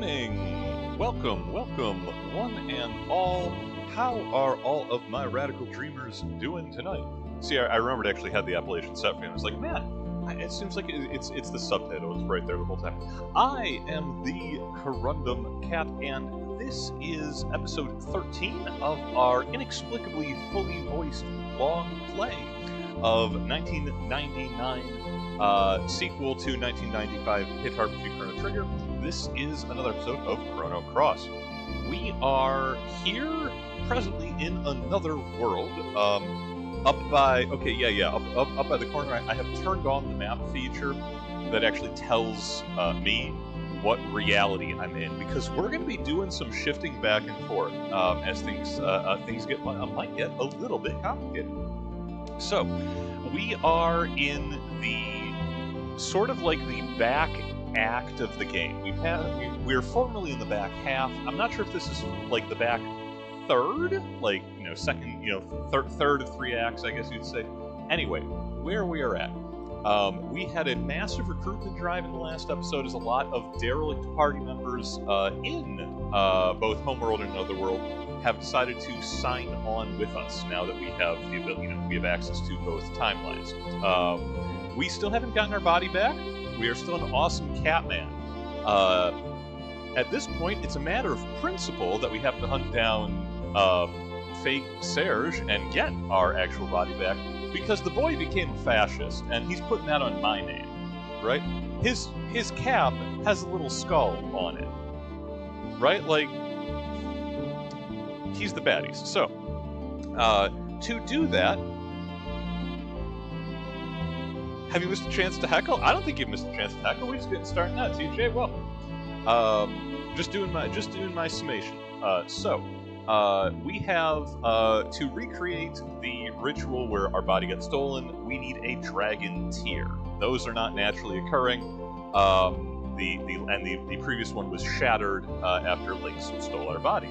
Gaming! Welcome, one and all. How are all of my radical dreamers doing tonight? See, I remembered I actually had the appellation set for you, and I was like, man, it seems like it's the subtitle. It's right there the whole time. I am the Corundum Cat, and this is episode 13 of our inexplicably fully voiced long play of 1999 sequel to 1995 hit RPG Chrono Trigger. This is another episode of Chrono Cross. We are here presently in another world, up by the corner. I have turned on the map feature that actually tells me what reality I'm in, because we're going to be doing some shifting back and forth as things might get a little bit complicated. So, we are in the sort of like the back act of the game. We're formerly in the back half. I'm not sure if this is like the back third, like second, third of three acts, I guess you'd say. Anyway, where we are at. We had a massive recruitment drive in the last episode, as a lot of derelict party members in both Homeworld and Otherworld have decided to sign on with us now that we have the ability, we have access to both timelines. We still haven't gotten our body back. We are still an awesome Catman. At this point, it's a matter of principle that we have to hunt down fake Serge and get our actual body back, because the boy became a fascist, and he's putting that on my name, right? His cap has a little skull on it, right? Like, he's the baddies. So, to do that, have you missed a chance to heckle? I don't think you've missed a chance to heckle. We're just getting started now. TJ, welcome. Just doing my summation. We have to recreate the ritual where our body got stolen. We need a dragon tear. Those are not naturally occurring. The previous one was shattered after Lynx stole our body.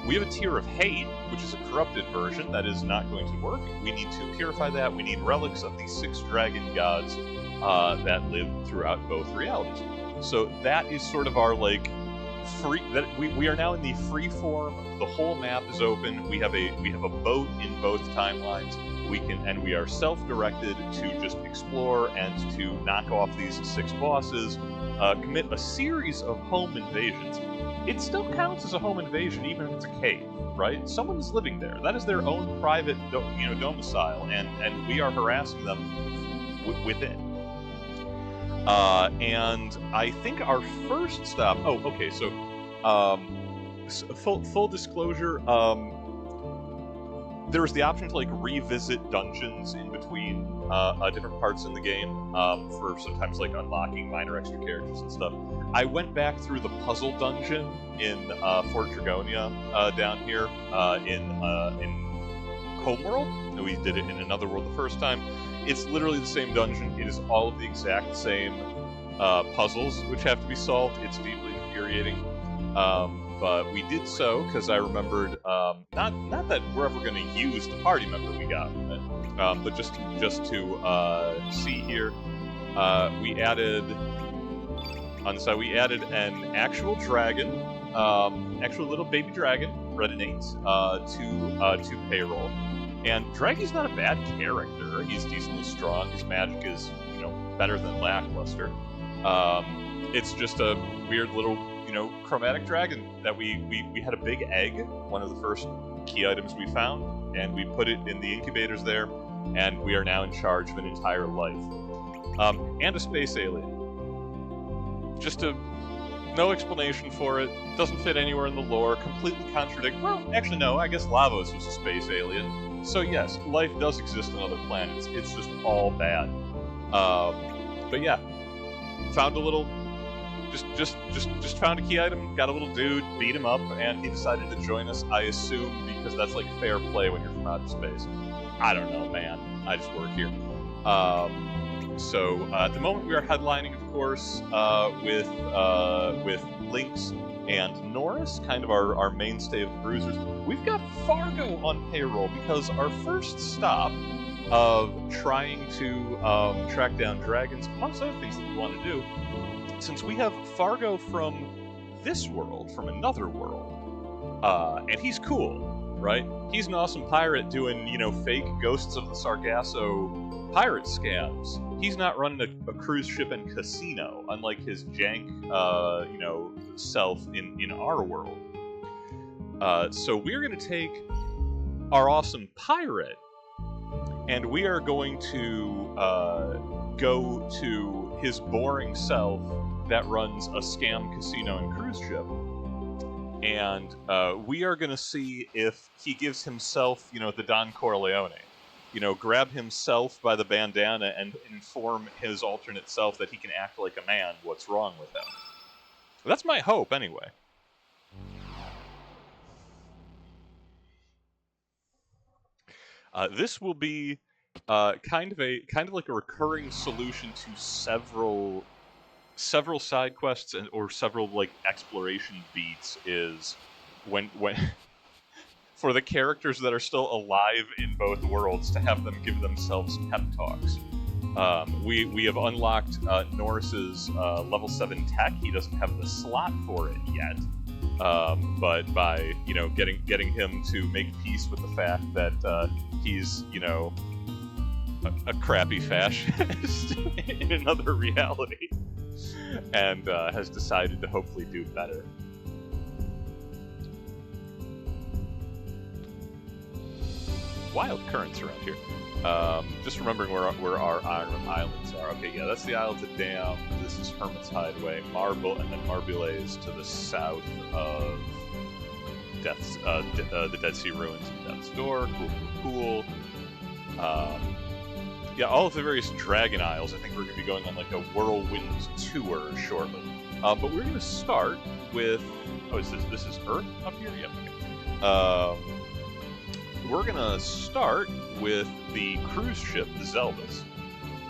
We have a tier of hate, which is a corrupted version that is not going to work. We need to purify that. We need relics of these 6 dragon gods that live throughout both realities. So that is sort of our we are now in the free form. The whole map is open. We have a boat in both timelines. We are self-directed to just explore and to knock off these 6 bosses, commit a series of home invasions. It still counts as a home invasion, even if it's a cave, right? Someone is living there. That is their own private, domicile, and we are harassing them within. And I think our first stop. Oh, okay. So, full disclosure. There was the option to revisit dungeons in between different parts in the game for sometimes unlocking minor extra characters and stuff. I went back through the puzzle dungeon in Fort Dragonia down here in Homeworld. We did it in Another World the first time. It's literally the same dungeon. It is all of the exact same puzzles which have to be solved. It's deeply infuriating. But we did so because I remembered, not that we're ever going to use the party member we got from it, but just to see here, we added on the side, we added an actual dragon, actual little baby dragon, bred in 8, to payroll. And Dragi's not a bad character. He's decently strong. His magic is, better than lackluster. It's just a weird little, chromatic dragon that we had a big egg, one of the first key items we found, and we put it in the incubators there, and we are now in charge of an entire life. And a space alien. No explanation for it. Doesn't fit anywhere in the lore. Completely well, actually no, I guess Lavos was a space alien. So yes, life does exist on other planets. It's just all bad. But yeah, found a little, just found a key item, got a little dude, beat him up, and he decided to join us, I assume, because that's fair play when you're from outer space. I don't know, man. I just work here. So at the moment we are headlining, of course, with Lynx and Norris, kind of our mainstay of the cruisers. We've got Fargo on payroll because our first stop of trying to track down dragons, amongst other things that we want to do, since we have Fargo from this world from another world. And he's cool, right? He's an awesome pirate doing, fake Ghosts of the Sargasso pirate scams. He's not running a cruise ship and casino, unlike his jank, self in our world. So we're going to take our awesome pirate, and we are going to go to his boring self that runs a scam casino and cruise ship. And we are going to see if he gives himself, the Don Corleone. Grab himself by the bandana and inform his alternate self that he can act like a man. What's wrong with him? That's my hope, anyway. This will be kind of like a recurring solution to several side quests or several like exploration beats. Is when for the characters that are still alive in both worlds to have them give themselves pep talks. We have unlocked Norris's level 7 tech. He doesn't have the slot for it yet. But by getting him to make peace with the fact that he's a crappy fascist in another reality, and has decided to hopefully do better. Wild currents around here. Just remembering where our islands are. Okay, yeah, that's the Isles of Dam. This is Hermit's Hideaway. Marble, and then Marbule is to the south of the Dead Sea Ruins and Death's Door. Cool. Yeah, all of the various Dragon Isles. I think we're going to be going on like a whirlwind tour shortly. But we're going to start with... Oh, this is Earth up here? Yep. Okay. We're going to start with the cruise ship, the Zelbus.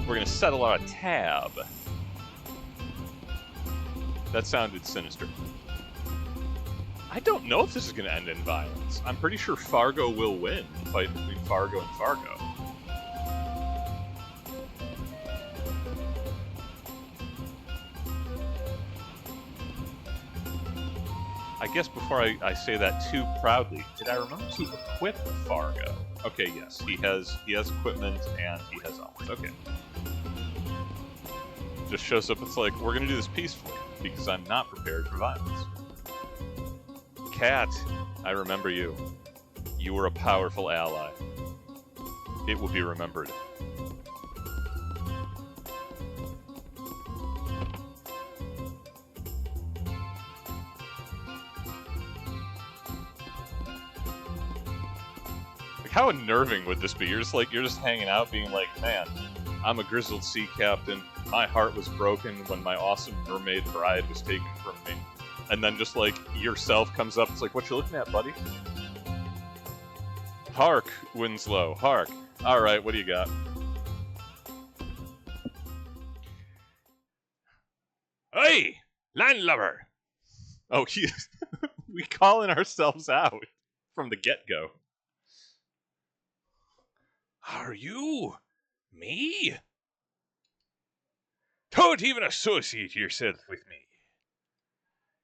We're going to settle on a tab. That sounded sinister. I don't know if this is going to end in violence. I'm pretty sure Fargo will win, the fight between Fargo and Fargo. I guess before I say that too proudly, did I remember to equip Fargo? Okay, yes, he has equipment and he has armor. Okay. Just shows up, it's like, we're gonna do this peacefully, because I'm not prepared for violence. Cat, I remember you. You were a powerful ally. It will be remembered. How unnerving would this be? You're just hanging out being like, man, I'm a grizzled sea captain. My heart was broken when my awesome mermaid bride was taken from me. And then just like yourself comes up, it's like, what you looking at, buddy? Hark, Winslow, hark. Alright, what do you got? Hey, landlubber! Oh, we calling ourselves out from the get-go. Are you? Me? Don't even associate yourself with me.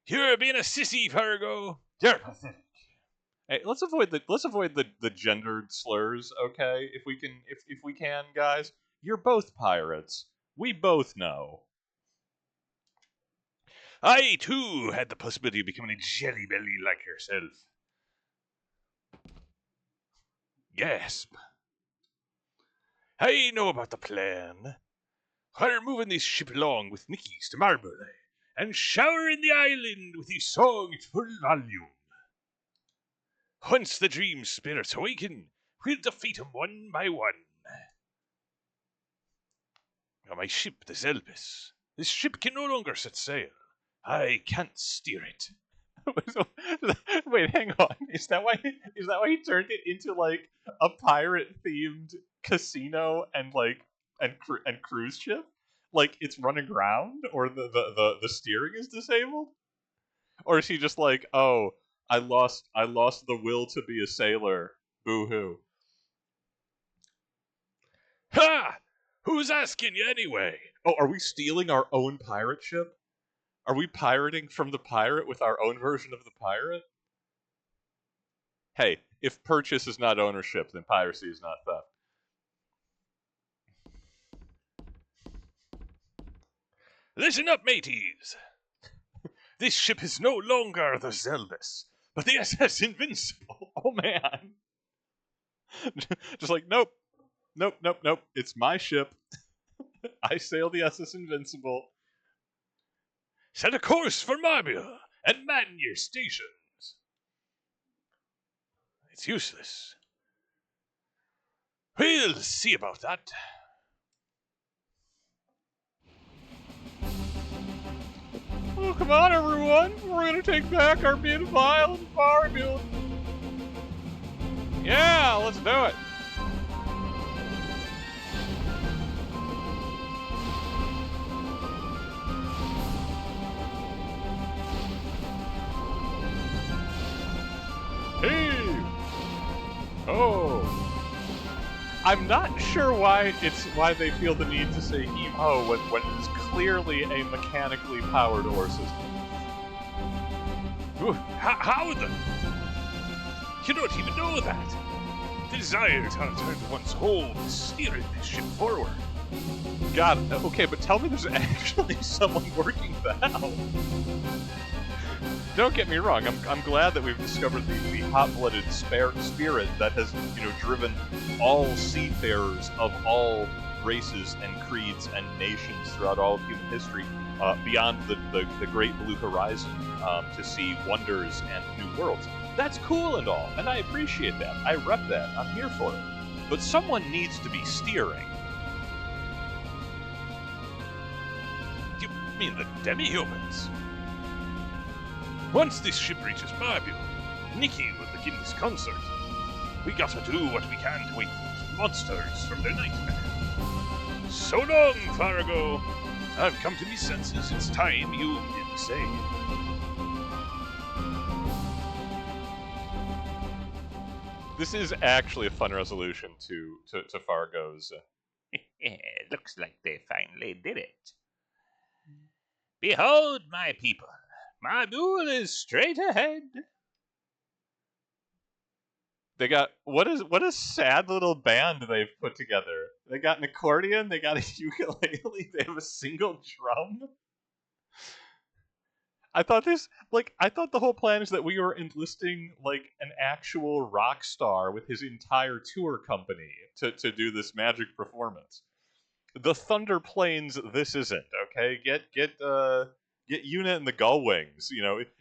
You're being a sissy, Fargo. You're pathetic. Hey, let's avoid the gendered slurs, okay? If we can, guys. You're both pirates. We both know. I too had the possibility of becoming a jelly belly like yourself. Gasp. I know about the plan. We're moving this ship along with Niki's to Marbule, and showering the island with his song at full volume. Once the dream spirits awaken, we'll defeat them one by one. Now my ship, the Zelbus. This ship can no longer set sail. I can't steer it. Wait, hang on. Is that why he turned it into like a pirate-themed casino and cruise ship? Like it's run aground, or the steering is disabled? Or is he just like, oh, I lost the will to be a sailor. Boo-hoo. Ha! Who's asking you anyway? Oh, are we stealing our own pirate ship? Are we pirating from the pirate with our own version of the pirate? Hey, if purchase is not ownership, then piracy is not theft. Listen up, mateys! This ship is no longer the Zelbus, but the SS Invincible. Oh man. Just like, nope. Nope. It's my ship. I sail the SS Invincible. Set a course for Marbula and man your stations. It's useless. We'll see about that. Oh, come on, everyone. We're gonna take back our beautiful island of Marbula. Yeah, let's do it. Hey! Oh! I'm not sure why they feel the need to say heave-ho when it is clearly a mechanically powered oar system. How the... You don't even know that. The desire to return to one's home is steering this ship forward. God, okay, but tell me there's actually someone working the helm. Don't get me wrong, I'm glad that we've discovered the hot-blooded spirit that has, driven all seafarers of all races and creeds and nations throughout all of human history beyond the great blue horizon to see wonders and new worlds. That's cool and all, and I appreciate that. I rep that. I'm here for it. But someone needs to be steering. You mean the demi-humans? Once this ship reaches Marbula, Niki will begin his concert. We gotta do what we can to wake those monsters from their nightmare. So long, Farrago! I've come to me senses. It's time you did say. This is actually a fun resolution to Fargo's. Looks like they finally did it. Behold, my people, my mule is straight ahead. They got what a sad little band they've put together. They got an accordion, they got a ukulele, they have a single drum. I thought the whole plan is that we were enlisting like an actual rock star with his entire tour company to do this magic performance. The Thunder Plains, this isn't, okay? Get Yuna and the Gullwings,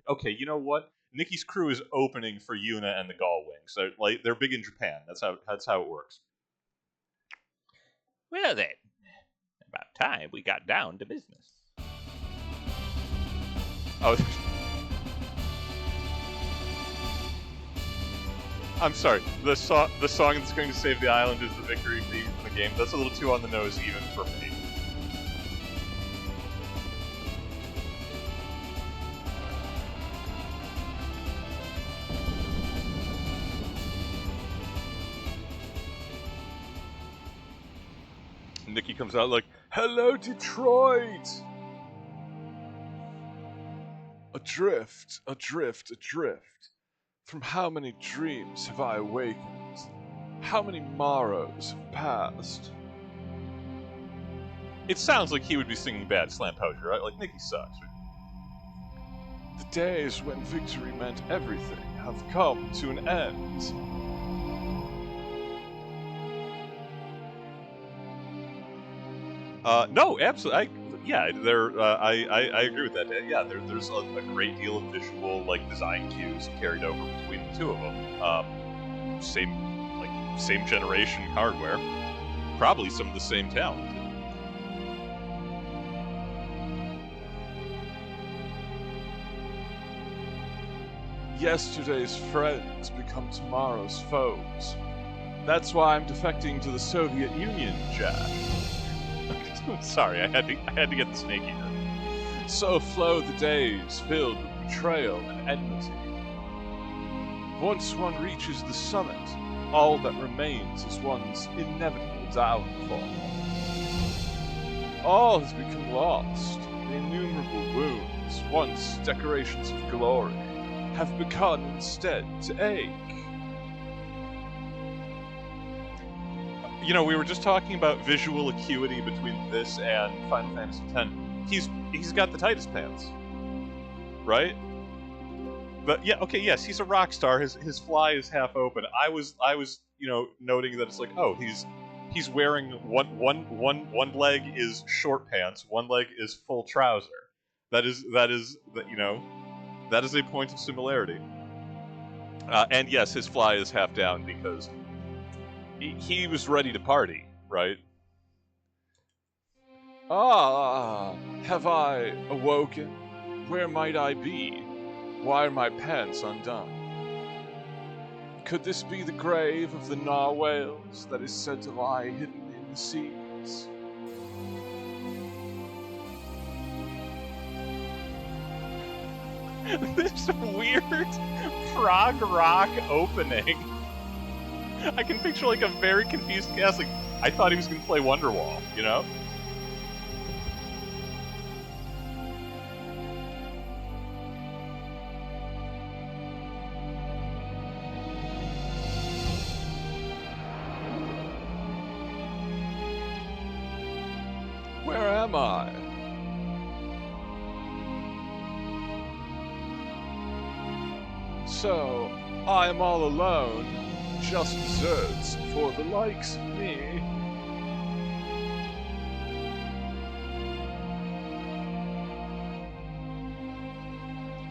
Okay, you know what? Niki's crew is opening for Yuna and the Gullwings. They're big in Japan. That's how it works. Well then, about time we got down to business. Oh, I'm sorry. The song that's going to save the island is the victory theme in the game. That's a little too on the nose even for me. Niki comes out like, "Hello, Detroit!" Adrift. From how many dreams have I awakened? How many morrows have passed? It sounds like he would be singing bad slam poetry, right? Like, Niki sucks. The days when victory meant everything have come to an end. No, absolutely. I agree with that. Yeah, there's a great deal of visual design cues carried over between the two of them. Same generation hardware, probably some of the same talent. Yesterday's friends become tomorrow's foes. That's why I'm defecting to the Soviet Union, Jack. Sorry, I had to get the snake eater. So flow the days filled with betrayal and enmity. Once one reaches the summit, all that remains is one's inevitable downfall. All has become lost, the innumerable wounds worlds, once decorations of glory, have begun instead to ache. You know, we were just talking about visual acuity between this and Final Fantasy X. He's got the tightest pants, right? But yeah, okay, yes, he's a rock star. His fly is half open. I was noting that it's like, oh, he's wearing one leg is short pants, one leg is full trouser. That is a point of similarity. And yes, his fly is half down because he was ready to party, right? Ah, have I awoken? Where might I be? Why are my pants undone? Could this be the grave of the narwhals that is said to lie hidden in the seas? This weird prog rock opening. I can picture like a very confused cast. Like, I thought he was going to play Wonderwall, you know? Where am I? So, I am all alone, just desserts for the likes of me.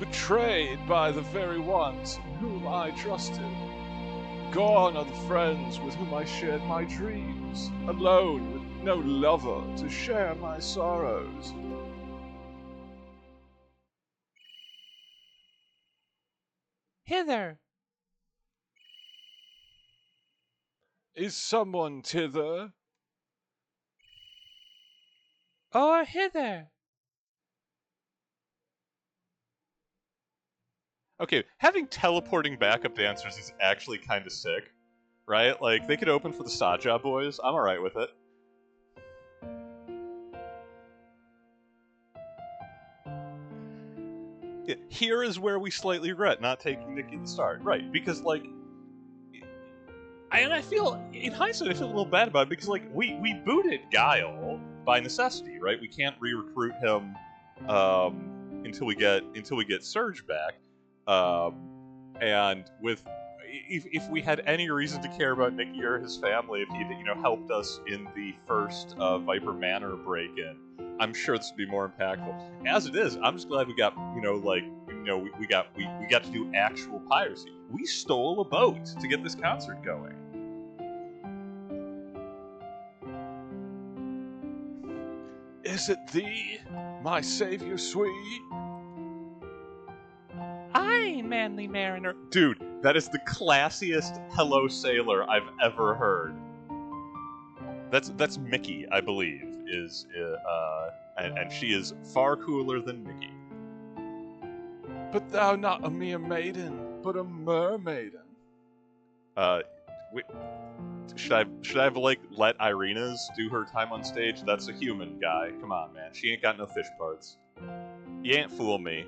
Betrayed by the very ones in whom I trusted. Gone are the friends with whom I shared my dreams, alone with no lover to share my sorrows. Hither! Is someone thither? Or hither! Okay, having teleporting backup dancers is actually kind of sick, right? Like, they could open for the Saja boys. I'm alright with it. Yeah, here is where we slightly regret not taking Niki at the start. Right, because, like... And I feel, in hindsight, I feel a little bad about it, because, like, we booted Guile by necessity, right? We can't re-recruit him until we get Surge back. And with... If we had any reason to care about Niki or his family, if he'd, helped us in the first Viper Manor break-in, I'm sure this would be more impactful. As it is, I'm just glad we got, we got to do actual piracy. We stole a boat to get this concert going. Is it thee, my savior sweet? Aye, manly mariner. Dude, that is the classiest Hello Sailor I've ever heard. That's Mickey, I believe, and she is far cooler than Niki. But thou not a mere maiden, but a mermaiden. Should I have let Irina's do her time on stage? That's a human, guy. Come on, man. She ain't got no fish parts. You ain't fool me.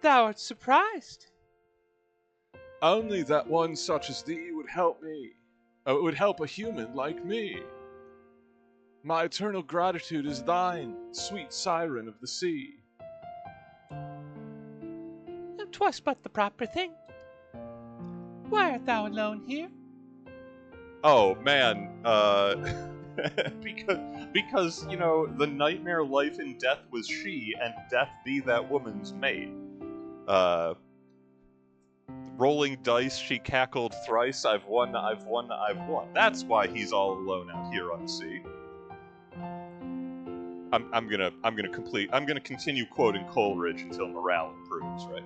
Thou art surprised. Only that one such as thee would help me. It would help a human like me. My eternal gratitude is thine, sweet siren of the sea. 'Twas but the proper thing. Why art thou alone here? Oh man, because the nightmare life in death was she, and death be that woman's mate. Rolling dice, she cackled thrice. I've won, I've won, I've won. That's why he's all alone out here on the sea. I'm gonna continue quoting Coleridge until morale improves, right?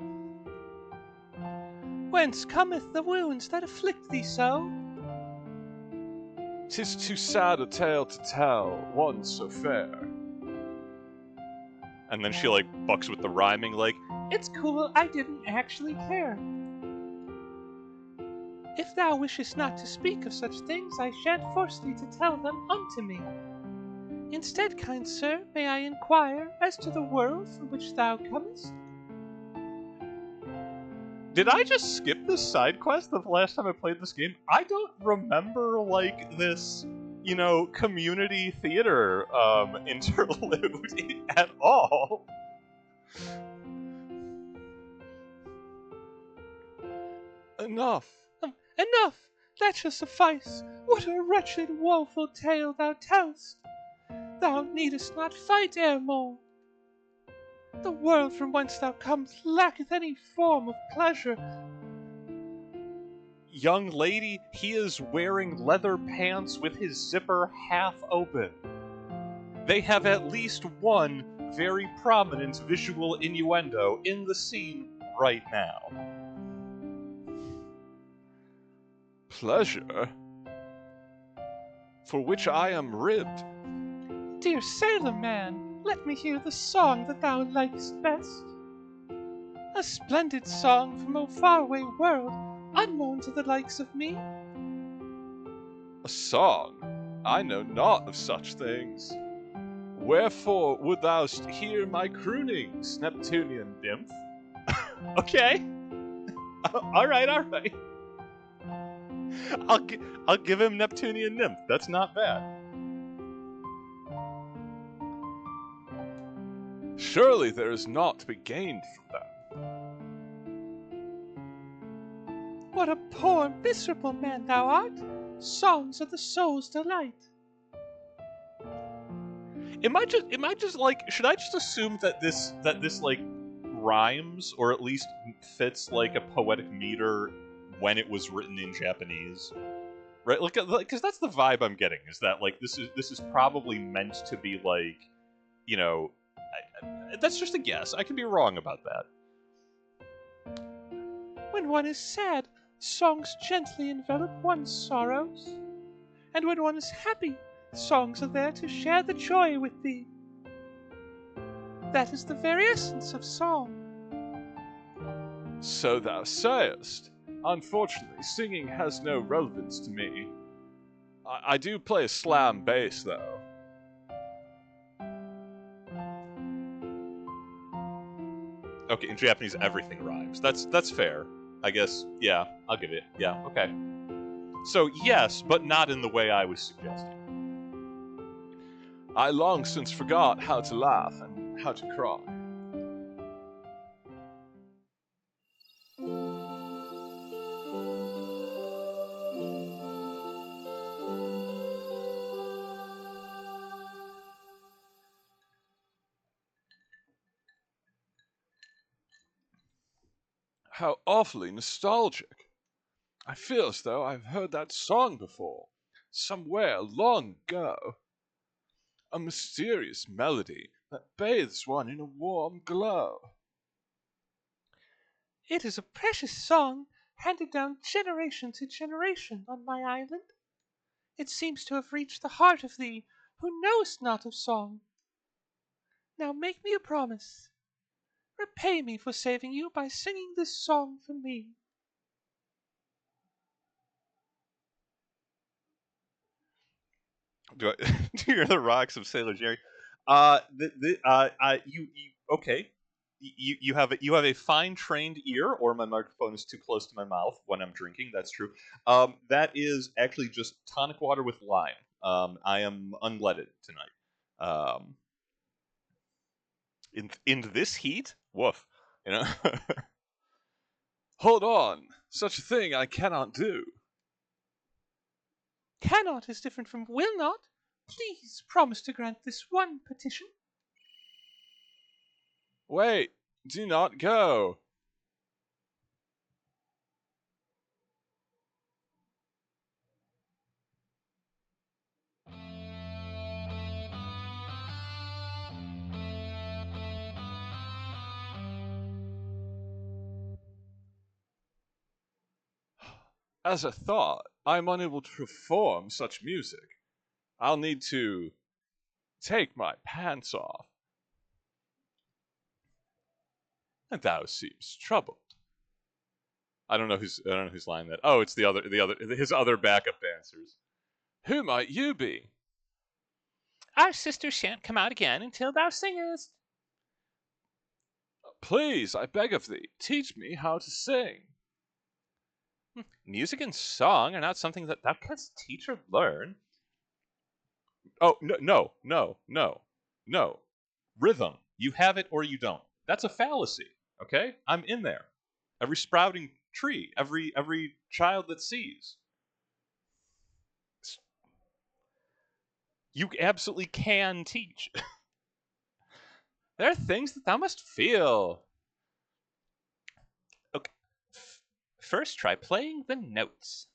Whence cometh the wounds that afflict thee so? 'Tis too sad a tale to tell, one so fair. And then she fucks with the rhyming, It's cool, I didn't actually care. If thou wishest not to speak of such things, I shan't force thee to tell them unto me. Instead, kind sir, may I inquire as to the world from which thou comest? Did I just skip this side quest the last time I played this game? I don't remember, like, this, community theater interlude at all. Enough. Enough! That shall suffice. What a wretched, woeful tale thou tellest! Thou needest not fight ere more. The world from whence thou comest lacketh any form of pleasure. Young lady, he is wearing leather pants with his zipper half open. They have at least one very prominent visual innuendo in the scene right now. Pleasure? For which I am ribbed. Dear sailor man, let me hear the song that thou likest best. A splendid song from a faraway world, unknown to the likes of me. A song? I know not of such things. Wherefore would thou hear my croonings, Neptunian nymph? Okay. Alright. I'll give him Neptunian nymph. That's not bad. Surely there is naught to be gained from that. What a poor, miserable man thou art! Songs are the soul's delight. Am I just like, should I just assume that this like rhymes, or at least fits like a poetic meter when it was written in Japanese? Right? Like, because that's the vibe I'm getting, is that like this is probably meant to be like, that's just a guess. I could be wrong about that. When one is sad, songs gently envelop one's sorrows. And when one is happy, songs are there to share the joy with thee. That is the very essence of song. So thou sayest. Unfortunately, singing has no relevance to me. I do play a slam bass, though. Okay, in Japanese, everything rhymes. That's fair. I guess, yeah, I'll give it. Yeah, okay. So, yes, but not in the way I was suggesting. I long since forgot how to laugh and how to cry. How awfully nostalgic. I feel as though I've heard that song before, somewhere long ago. A mysterious melody that bathes one in a warm glow. It is a precious song, handed down generation to generation on my island. It seems to have reached the heart of thee, who knowest not of song. Now make me a promise. Repay me for saving you by singing this song for me. Do you hear the rocks of Sailor Jerry? Okay. You have a fine trained ear, or my microphone is too close to my mouth when I'm drinking. That's true. That is actually just tonic water with lime. I am unleaded tonight. In this heat, woof. Hold on, such a thing I cannot do. Cannot is different from will not. Please promise to grant this one petition. Wait, do not go. As a thought, I am unable to perform such music. I'll need to take my pants off. And thou seemst troubled. I don't know who's line that. Oh, it's his other backup dancers. Who might you be? Our sister shan't come out again until thou singest. Please, I beg of thee, teach me how to sing. Music and song are not something that thou canst teach or learn. Oh, no. Rhythm. You have it or you don't. That's a fallacy. Okay? I'm in there. Every sprouting tree, every child that sees. You absolutely can teach. There are things that thou must feel. Okay. First, try playing the notes.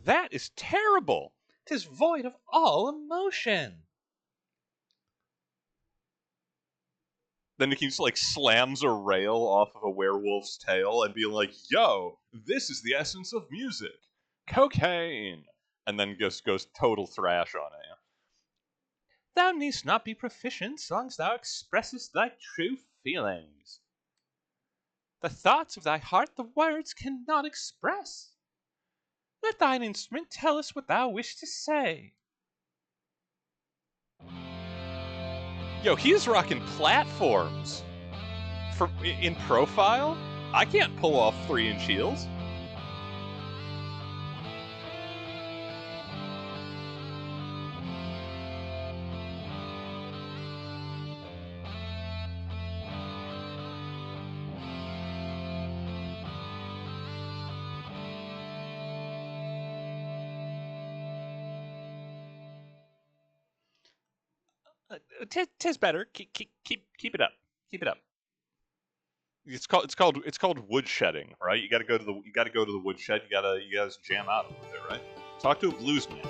That is terrible. 'Tis void of all emotion. Then he just like slams a rail off of a werewolf's tail and being like, "Yo, this is the essence of music, cocaine," and then just goes total thrash on it. Thou needst not be proficient, so long as thou expressest thy true feelings. The thoughts of thy heart the words cannot express. Let thine instrument tell us what thou wish to say. Yo, he's rocking platforms. In profile, I can't pull off 3-inch heels. Tis better. Keep it up. Keep it up. It's called woodshedding, right? You got to go to the woodshed. You gotta jam out a little bit, right? Talk to a blues man.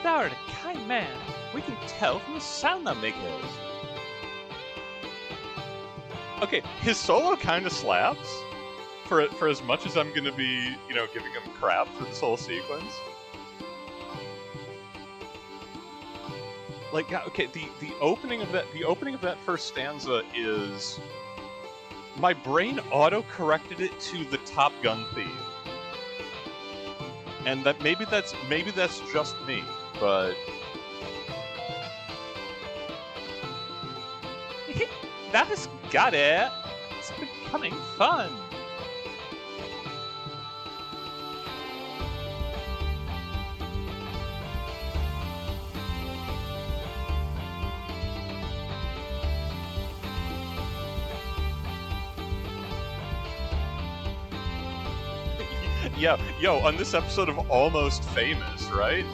Thou art a kind man. We can tell from the sound thou makest. Okay, his solo kind of slaps. For as much as I'm gonna be, giving him crap for this whole sequence. Like, okay, the opening of that first stanza is, my brain auto-corrected it to the Top Gun theme, and that maybe that's just me, but that has got it. It's becoming fun. Yo, on this episode of Almost Famous, right?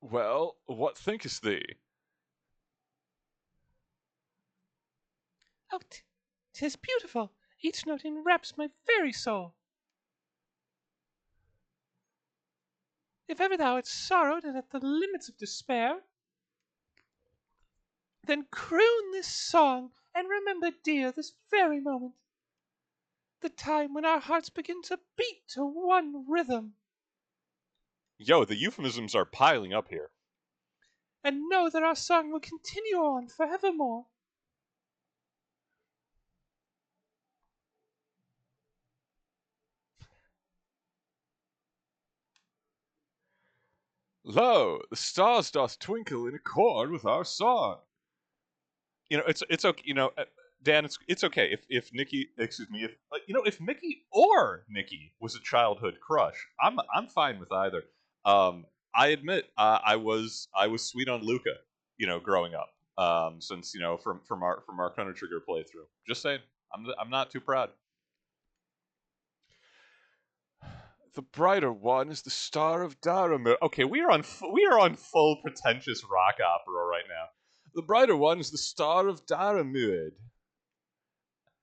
Well, what thinkest thee? Oh, 'tis beautiful. Each note enwraps my very soul. If ever thou art sorrowed and at the limits of despair, then croon this song and remember, dear, this very moment, the time when our hearts begin to beat to one rhythm. Yo, the euphemisms are piling up here. And know that our song will continue on forevermore. Lo, the stars doth twinkle in accord with our song. It's okay. Dan, it's okay if Nikki, excuse me, if Mickey or Nikki was a childhood crush, I'm fine with either. I admit, I was sweet on Luca, growing up. Since from our Chrono Trigger playthrough. Just saying. I'm not too proud. The brighter one is the star of Daramir. Okay, we are on full pretentious rock opera right now. The brighter one is the star of Daramir.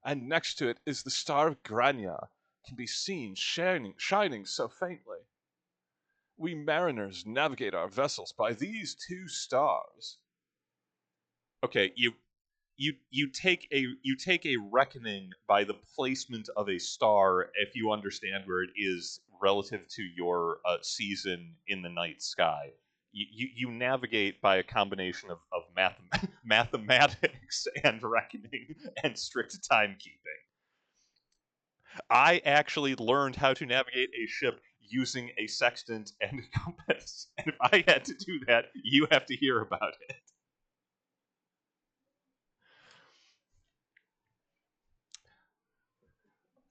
And next to it is the star of Grania, can be seen shining so faintly. We mariners navigate our vessels by these two stars. Okay, you take a reckoning by the placement of a star if you understand where it is relative to your season in the night sky. You navigate by a combination of mathematics and reckoning and strict timekeeping. I actually learned how to navigate a ship using a sextant and a compass, and if I had to do that, you have to hear about it.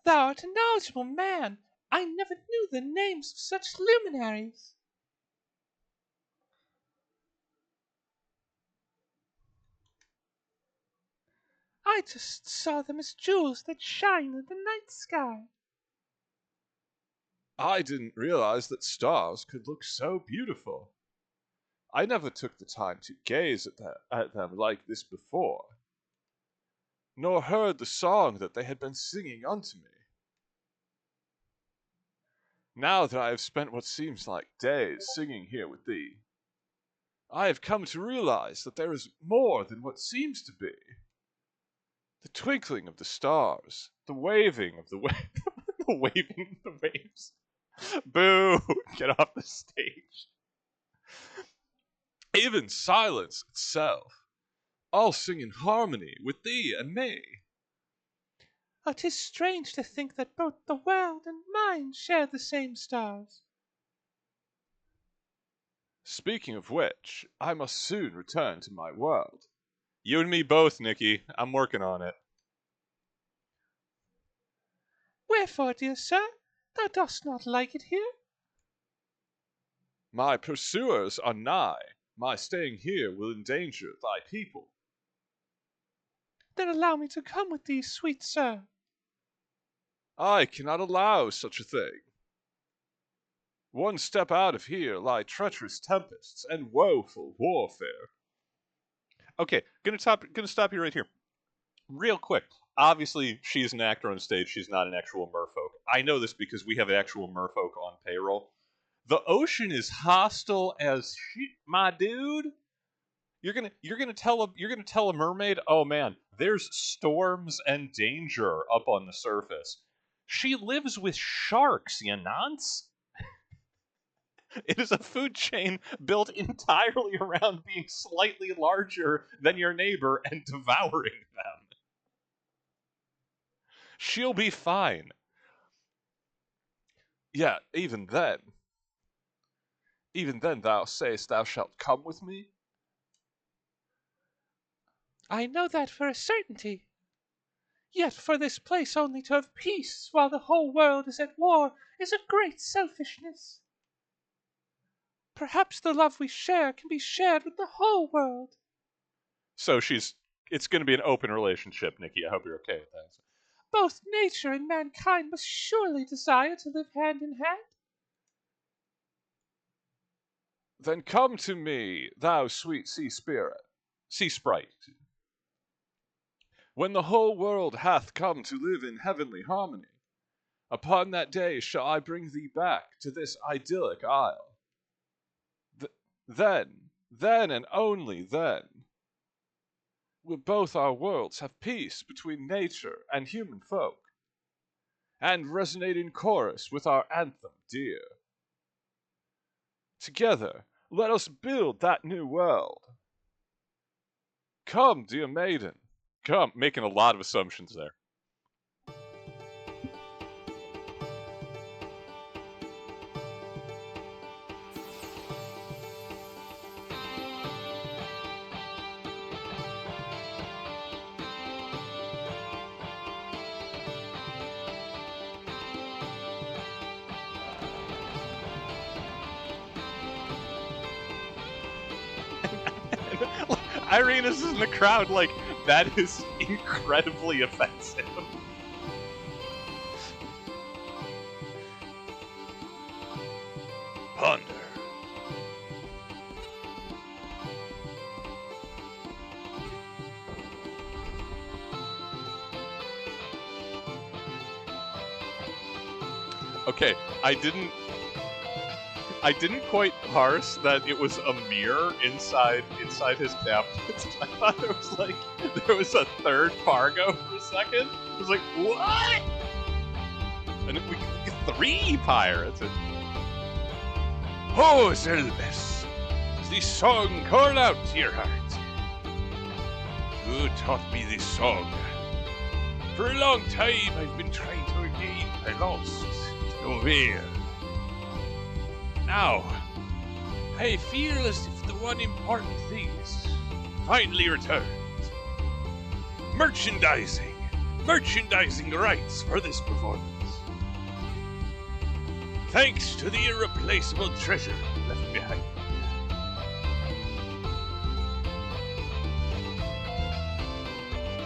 Thou art a knowledgeable man. I never knew the names of such luminaries. I just saw them as jewels that shine in the night sky. I didn't realize that stars could look so beautiful. I never took the time to gaze at them like this before, nor heard the song that they had been singing unto me. Now that I have spent what seems like days singing here with thee, I have come to realize that there is more than what seems to be. The twinkling of the stars, the waving of the The waving the waves. Boo! Get off the stage. even silence itself, all sing in harmony with thee and me. 'Tis strange to think that both the world and mine share the same stars. Speaking of which, I must soon return to my world. You and me both, Niki. I'm working on it. Wherefore, dear sir, thou dost not like it here? My pursuers are nigh. My staying here will endanger thy people. Then allow me to come with thee, sweet sir. I cannot allow such a thing. One step out of here lie treacherous tempests and woeful warfare. Okay, gonna stop you right here. Real quick. Obviously, she's an actor on stage. She's not an actual merfolk. I know this because we have actual merfolk on payroll. The ocean is hostile as shit, my dude. You're gonna tell a mermaid, oh man, there's storms and danger up on the surface. She lives with sharks, you nonce. It is a food chain built entirely around being slightly larger than your neighbor and devouring them. She'll be fine. Yet, even then thou sayest thou shalt come with me? I know that for a certainty. Yet for this place only to have peace while the whole world is at war is a great selfishness. Perhaps the love we share can be shared with the whole world. So it's going to be an open relationship, Niki. I hope you're okay with that. Both nature and mankind must surely desire to live hand in hand. Then come to me, thou sweet sea sprite. When the whole world hath come to live in heavenly harmony, upon that day shall I bring thee back to this idyllic isle. Then and only then, will both our worlds have peace between nature and human folk, and resonate in chorus with our anthem dear. Together, let us build that new world. Come, dear maiden. Come, making a lot of assumptions there. Irena's is in the crowd like, that is incredibly offensive. Ponder. Okay, I didn't quite parse that it was a mirror inside his cabinet. I thought there was a third Fargo for a second. I was like, what? And we get 3 pirates. Oh, Zelbes, as this song call out to your heart. You taught me this song. For a long time I've been trying to regain my lost, to no avail. Now, I feel as if the one important thing is finally returned. Merchandising rights for this performance. Thanks to the irreplaceable treasure left behind.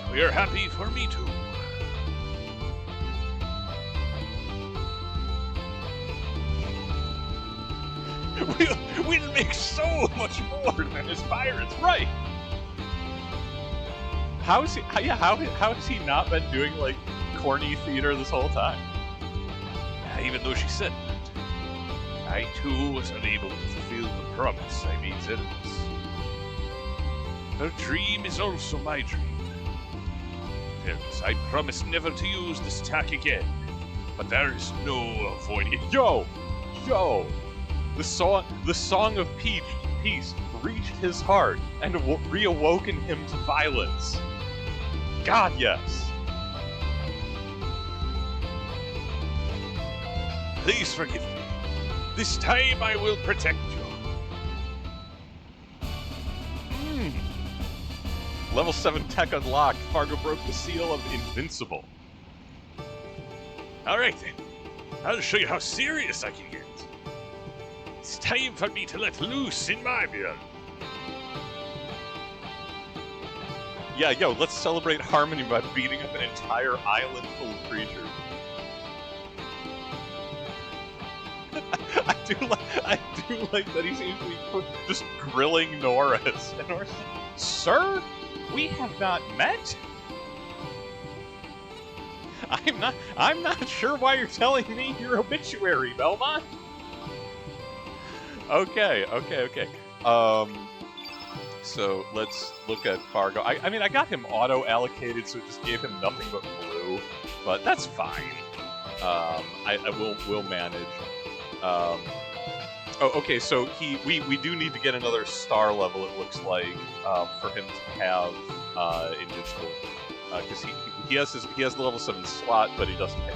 So you're happy for me too. We'll make so much more than his pirates, right? How has he not been doing like corny theater this whole time? Even though she said that, I too was unable to fulfill the promise I made Zelbes. Her dream is also my dream. Zelbes, I promise never to use this tack again, but there is no avoiding it. Yo! The song of peace reached his heart and reawoken him to violence. God, yes. Please forgive me. This time I will protect you. Level 7 tech unlocked. Fargo broke the seal of invincible. Alright then. I'll show you how serious I can get. It's time for me to let loose in my blood. Yeah, yo, let's celebrate harmony by beating up an entire island full of creatures. I do like that he seems to be just grilling Norris. And Norris is like, sir, we have not met? I'm not sure why you're telling me your obituary, Belmont. Okay. So let's look at Fargo. I mean, I got him auto-allocated, so it just gave him nothing but blue, but that's fine. We'll manage. Okay, so we do need to get another star level, it looks like, for him to have invincible, because he has the level 7 slot, but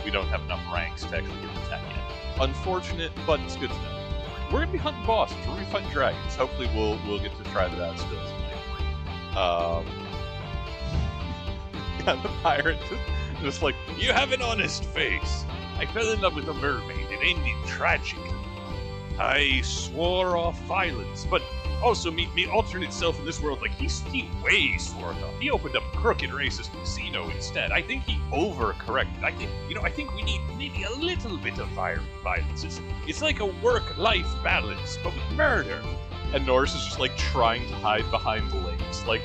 we don't have enough ranks to actually get the tech yet. Unfortunate, but it's good to know. We're gonna be hunting bosses. We're gonna be fighting dragons. Hopefully, we'll get to try that out still tonight. Yeah, the pirate just like, you have an honest face. I fell in love with a mermaid and ended tragically. I swore off violence, but also made me alternate self in this world. Like he way swore it off. He opened up a crooked racist casino instead. I think he overcorrected. I think we need maybe a little bit of violence. It's like a work-life balance, but with murder. And Norris is just like trying to hide behind Lynx. Like,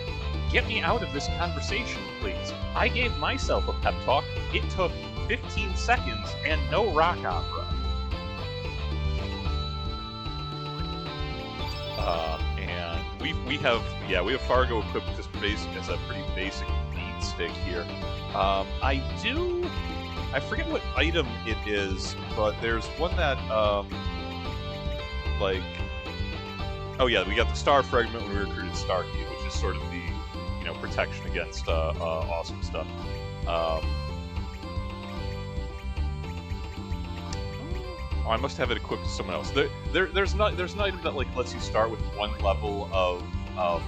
get me out of this conversation, please. I gave myself a pep talk. It took 15 seconds and no rock opera. And we have Fargo equipped just as a pretty basic beat stick here. I forget what item it is, but there's one that oh yeah, we got the star fragment when we recruited Starkey, which is sort of the protection against awesome stuff. Oh, I must have it equipped to someone else. There's an item that lets you start with 1 level of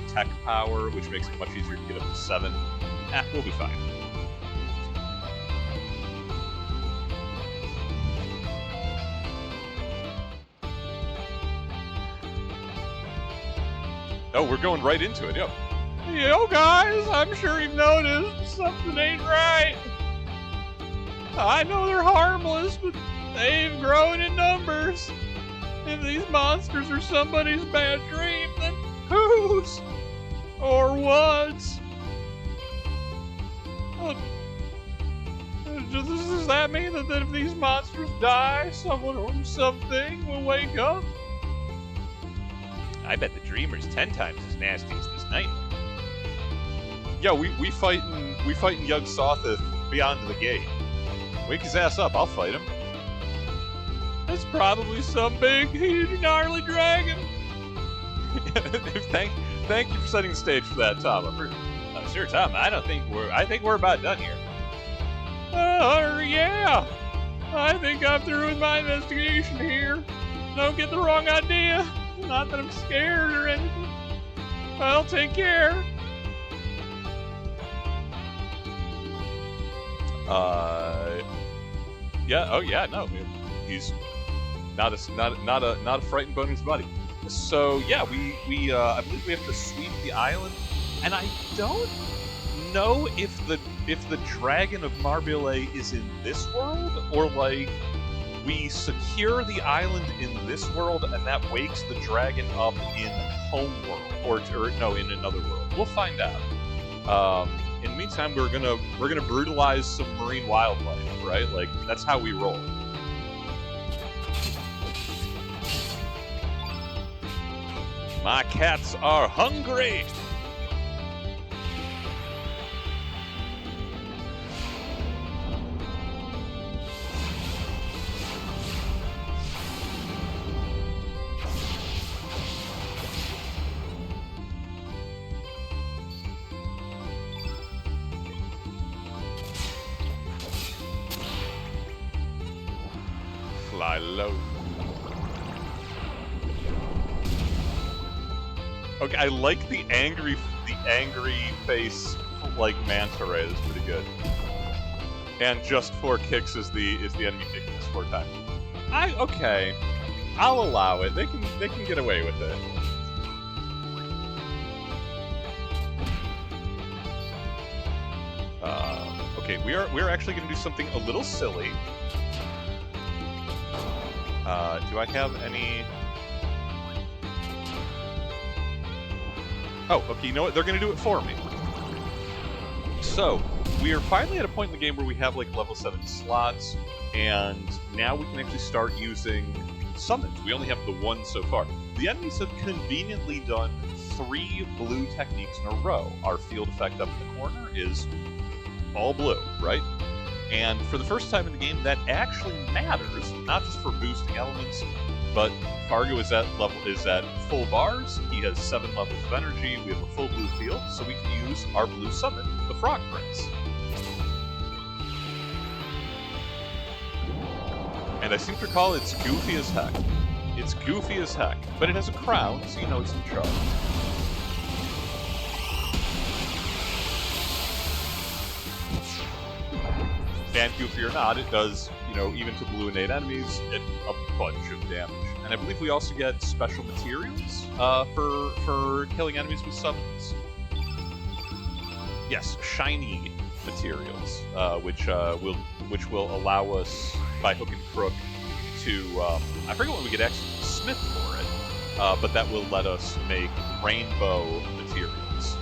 tech power, which makes it much easier to get up to 7. We'll be fine. Oh, we're going right into it, yep. Yo, guys, I'm sure you've noticed something ain't right. I know they're harmless, but they've grown in numbers. If these monsters are somebody's bad dream, then whose? Or what's? Does that mean that if these monsters die, someone or something will wake up? I bet the dreamer's 10 times as nasty as this nightmare. Yeah, we fightin' young Sothith beyond the gate. Wake his ass up, I'll fight him. It's probably some big, huge, gnarly dragon. Thank you for setting the stage for that, Tom. Sure, Tom. I think we're about done here. Yeah. I think I'm through with my investigation here. Don't get the wrong idea. Not that I'm scared or anything. Well, take care. Yeah. Oh, yeah. No, he's not a frightened bone in his body. So yeah, I believe we have to sweep the island, and I don't know if the dragon of Marbile is in this world, or like we secure the island in this world and that wakes the dragon up in Homeworld, or no, in another world. We'll find out. In the meantime, we're gonna brutalize some marine wildlife, right? Like that's how we roll. My cats are hungry! Fly low. Okay, I like the angry face like manta ray. That's pretty good. And just 4 kicks is the enemy taking this 4 times. Okay, I'll allow it. They can get away with it. Okay, we're actually going to do something a little silly. Do I have any? Oh, okay, you know what? They're going to do it for me. So, we are finally at a point in the game where we have, like, level 7 slots, and now we can actually start using summons. We only have the 1 so far. The enemies have conveniently done 3 blue techniques in a row. Our field effect up in the corner is all blue, right? And for the first time in the game, that actually matters, not just for boosting elements, but Fargo is at full bars. He has 7 levels of energy. We have a full blue field, so we can use our blue summon, the Frog Prince. And I seem to recall it's goofy as heck. It's goofy as heck, but it has a crown, so you know it's in charge. And goofy or not, it does, even to blue innate enemies, a bunch of damage. And I believe we also get special materials for killing enemies with summons. Yes, shiny materials, which will allow us, by hook and crook, to I forget what we get extra smith for it, but that will let us make rainbow materials,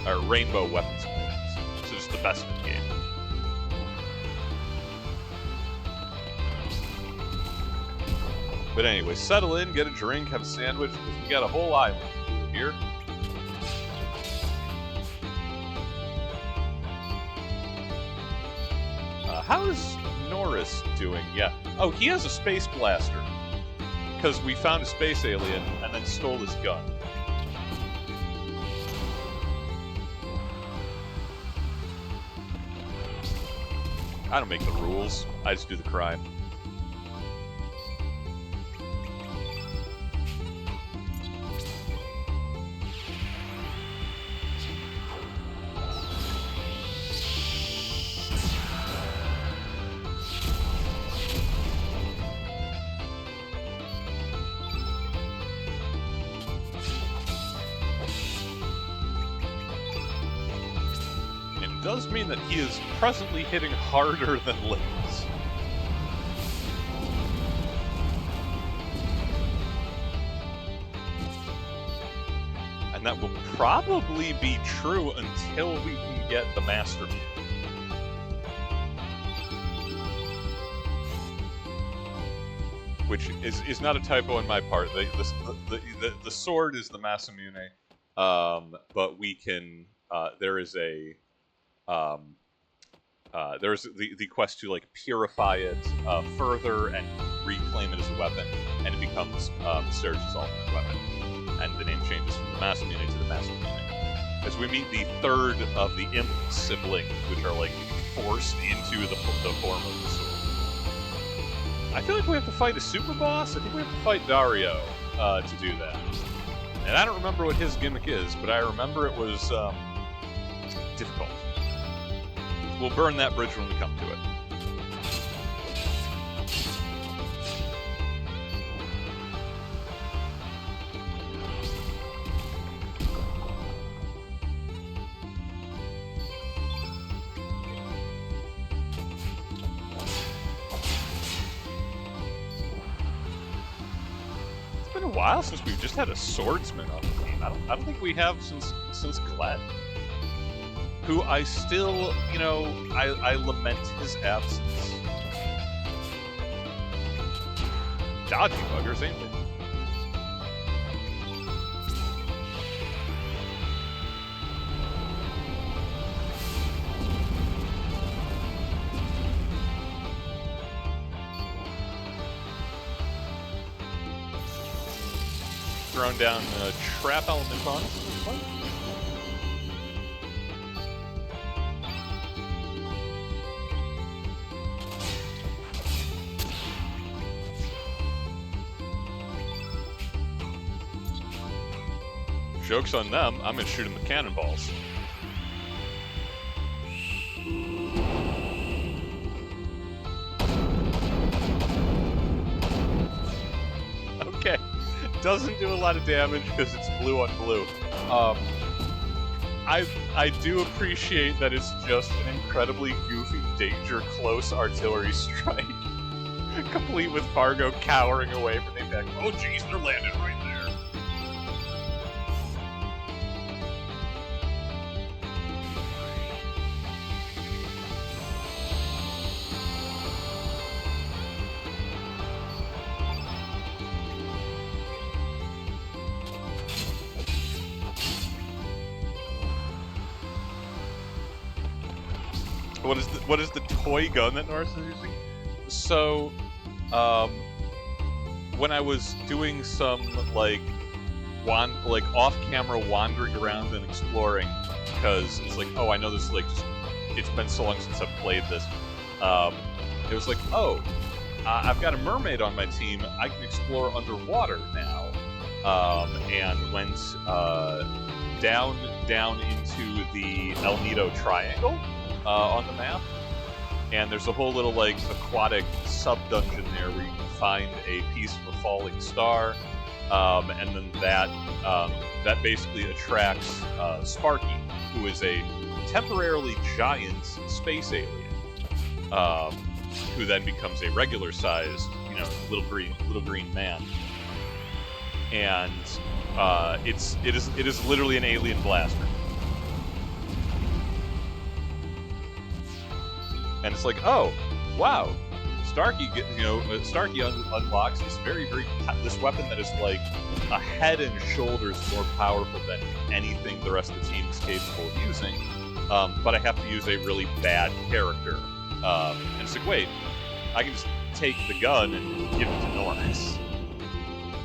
or rainbow weapons. So just the best in the game. But anyway, settle in, get a drink, have a sandwich, because we got a whole island here. How's Norris doing? Yeah. Oh, he has a space blaster. Because we found a space alien and then stole his gun. I don't make the rules. I just do the crime. does mean that he is presently hitting harder than Liz. And that will probably be true until we can get the Master Mew. Which is not a typo on my part. The sword is the Masamune, but we can. There's the quest to like purify it further and reclaim it as a weapon, and it becomes Serge's ultimate weapon. And the name changes from the Masamune to the Masamune. As we meet the third of the imp siblings, which are like forced into the form of the sword. I feel like we have to fight a super boss. I think we have to fight Dario to do that. And I don't remember what his gimmick is, but I remember it was difficult. We'll burn that bridge when we come to it. It's been a while since we've just had a swordsman on the team. I don't think we have since Kled. Who I still, you know, I lament his absence. Dodgy bugger, same thing. Thrown down trap element on us. Joke's on them, I'm gonna shoot him with cannonballs. Okay, doesn't do a lot of damage because it's blue on blue. I do appreciate that it's just an incredibly goofy danger close artillery strike. Complete with Fargo cowering away from the attack. Oh jeez, they're landing right there. What is the toy gun that Norris is using? So, when I was doing some like off-camera wandering around and exploring, because it's like, oh, I know this it's been so long since I've played this. It was like, oh, I've got a mermaid on my team. I can explore underwater now, and went down into the El Nido Triangle. On the map, and there's a whole little like aquatic sub-dungeon there where you can find a piece of a falling star, and then that basically attracts Sparky, who is a temporarily giant space alien, who then becomes a regular-sized, little green man, and it is literally an alien blaster. And it's like, oh, wow, Starkey unlocks this this weapon that is like a head and shoulders more powerful than anything the rest of the team is capable of using. But I have to use a really bad character. And it's like, wait, I can just take the gun and give it to Norris.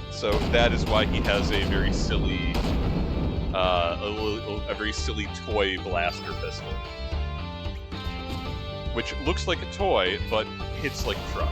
So that is why he has a very silly, a very silly toy blaster pistol. Which looks like a toy, but hits like a truck.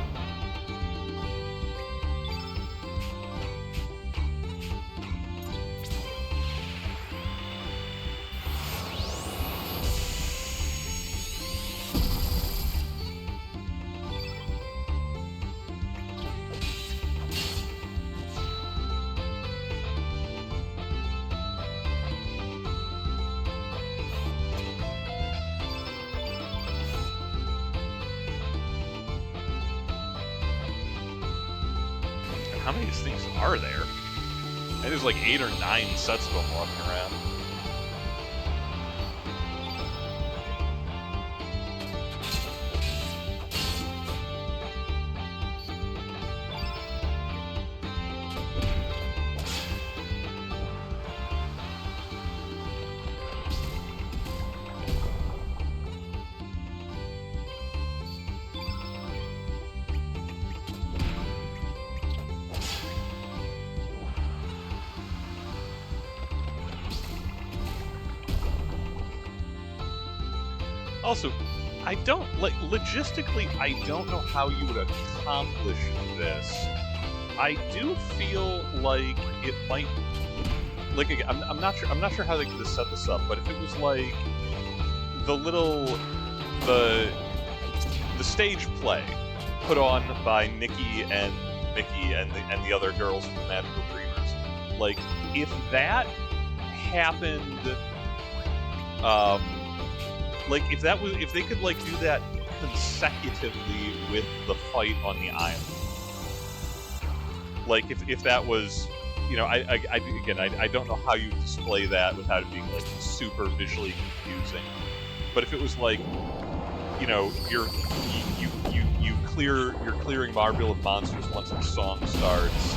how many of these things are there? And there's like 8 or 9 sets of them walking around. Also, I don't, like, logistically, I don't know how you would accomplish this. I do feel like it might, like, again, I'm not sure how they could have set this up, but if it was like the stage play put on by Niki and Mickey and the other girls from Magical Dreamers, like, if that happened, like, if they could, like, do that consecutively with the fight on the island. Like, if that was, you know, I don't know how you display that without it being, like, super visually confusing. But if it was like, you know, you're clearing Marbula of monsters once the song starts,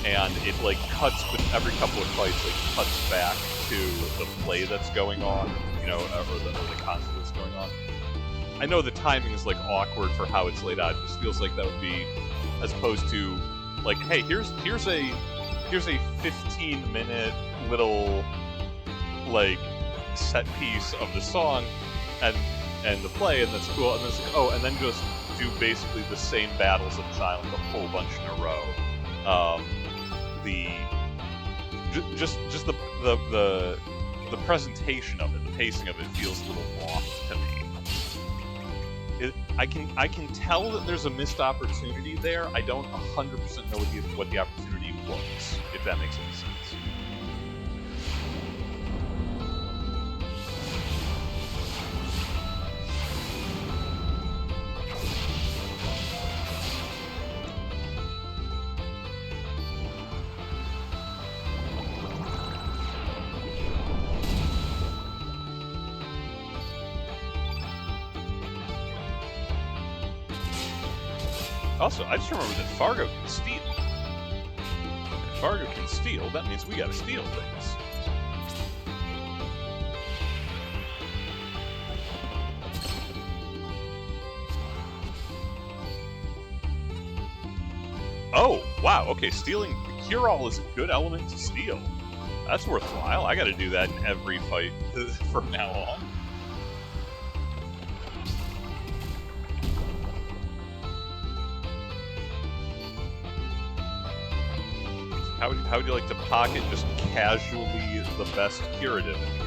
and it, like, cuts, but every couple of fights, like, cuts back to the play that's going on, you know, or the concept that's going on. I know the timing is, like, awkward for how it's laid out. It just feels like that would be, as opposed to, like, hey, here's a 15-minute little, like, set piece of the song and the play, and that's cool. And then it's like, oh, and then just do basically the same battles of the island a whole bunch in a row. The presentation of it, the pacing of it, feels a little off to me. I can tell that there's a missed opportunity there. I don't 100% know what the opportunity was, if that makes any sense. Also, I just remember that Fargo can steal. If Fargo can steal, that means we gotta steal things. Oh, wow, okay, stealing Cure-All is a good element to steal. That's worthwhile. I gotta do that in every fight from now on. How would you like to pocket just casually the best curative in the game?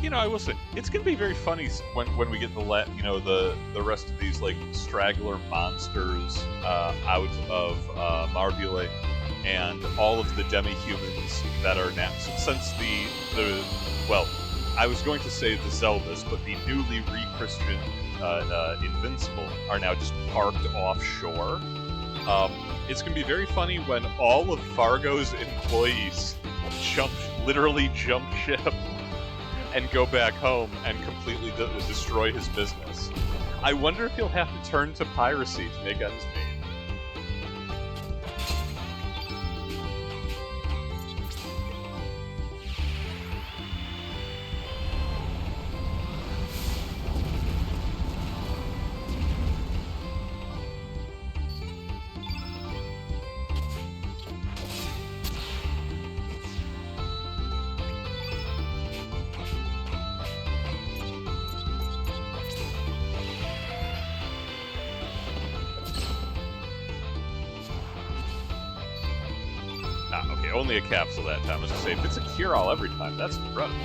You know, I will say, it's going to be very funny when we get the rest of these, like, straggler monsters out of Marbula, and all of the demi-humans that are now, since well, I was going to say the Zeldas, but the newly re-Christian Invincible are now just parked offshore. It's going to be very funny when all of Fargo's employees literally jump ship and go back home and completely destroy his business. I wonder if he'll have to turn to piracy to make ends meet. only a capsule that time. I was gonna say, if it's a cure-all every time, that's incredible.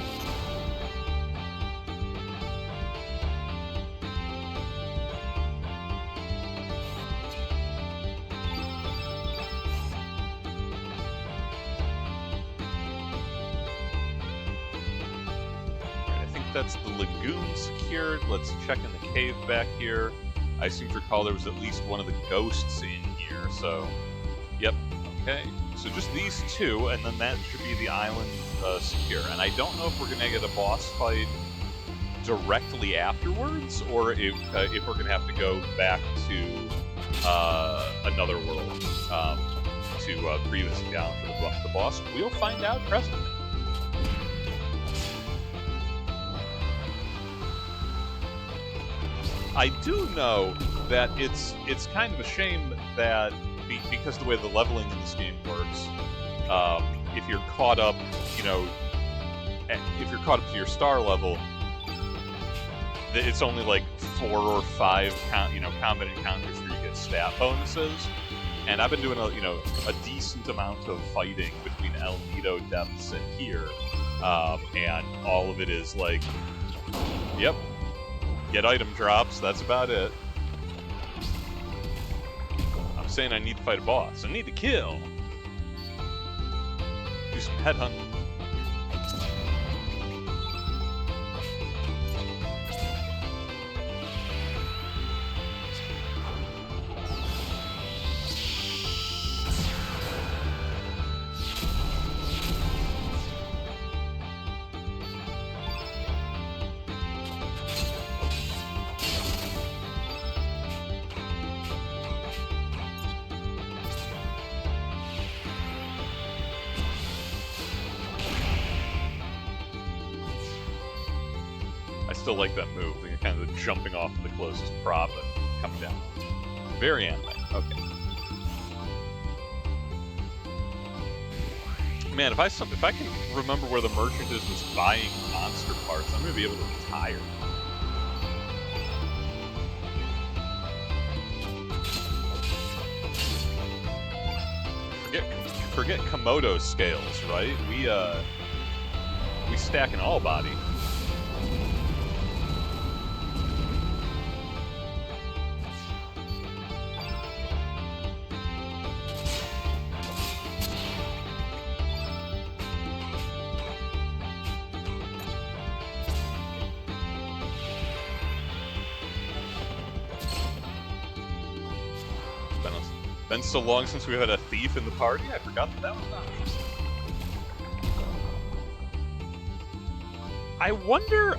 That's the lagoon secured. Let's check in the cave back here. I seem to recall there was at least one of the ghosts in here, so... Yep, okay. So just these two, and then that should be the island secure. And I don't know if we're going to get a boss fight directly afterwards, or if we're going to have to go back to another world to previously down for the boss. We'll find out presently. I do know that it's kind of a shame that because the way the leveling in this game works, if you're caught up, you know, if you're caught up to your star level, it's only like 4 or 5 combat encounters where you get stat bonuses. And I've been doing a decent amount of fighting between El Nido depths and here, and all of it is like, yep. Get item drops, that's about it. I'm saying I need to fight a boss. I need to kill. Do some headhunting. Still like that move, like kind of the jumping off of the closest prop and coming down. Very anime. Okay. Man, if I can remember where the merchant is just buying monster parts, I'm gonna be able to retire. Forget Komodo scales, right? We stack an all body. Been so long since we had a thief in the party, I forgot that was an option. I wonder,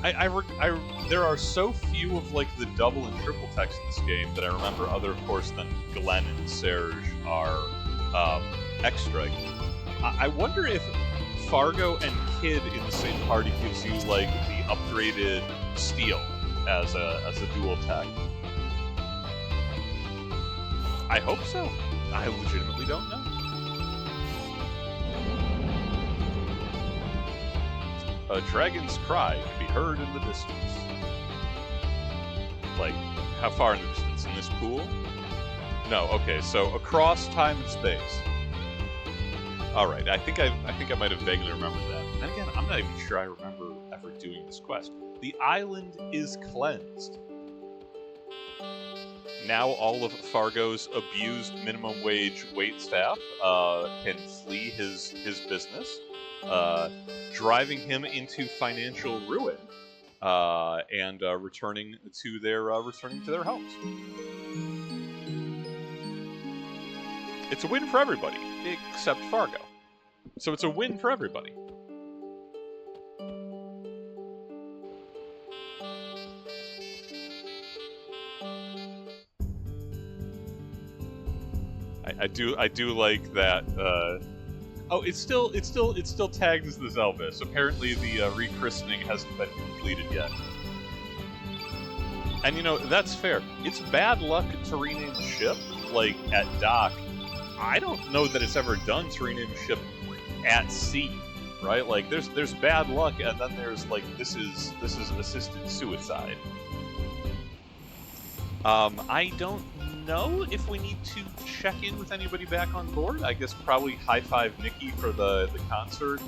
there are so few of like the double and triple text in this game that I remember other, of course, than Glenn and Serge are extra. I wonder if Fargo and Kid in the same party gives you like the upgraded steel as a dual tech. I hope so. I legitimately don't know. A dragon's cry can be heard in the distance. Like, how far in the distance? In this pool? No, okay, so across time and space. Alright, I think I might have vaguely remembered that. And then again, I'm not even sure I remember ever doing this quest. The island is cleansed. Now all of Fargo's abused minimum wage waitstaff can flee his business, driving him into financial ruin, and returning to their homes. It's a win for everybody, except Fargo. So it's a win for everybody. I do like that. Oh, it's still tagged as the Zelvis. Apparently, the rechristening hasn't been completed yet. And you know that's fair. It's bad luck to rename a ship like at dock. I don't know that it's ever done to rename a ship at sea, right? Like there's bad luck, and then there's like this is assisted suicide. I don't know if we need to check in with anybody back on board. I guess probably high five Niki for the concert.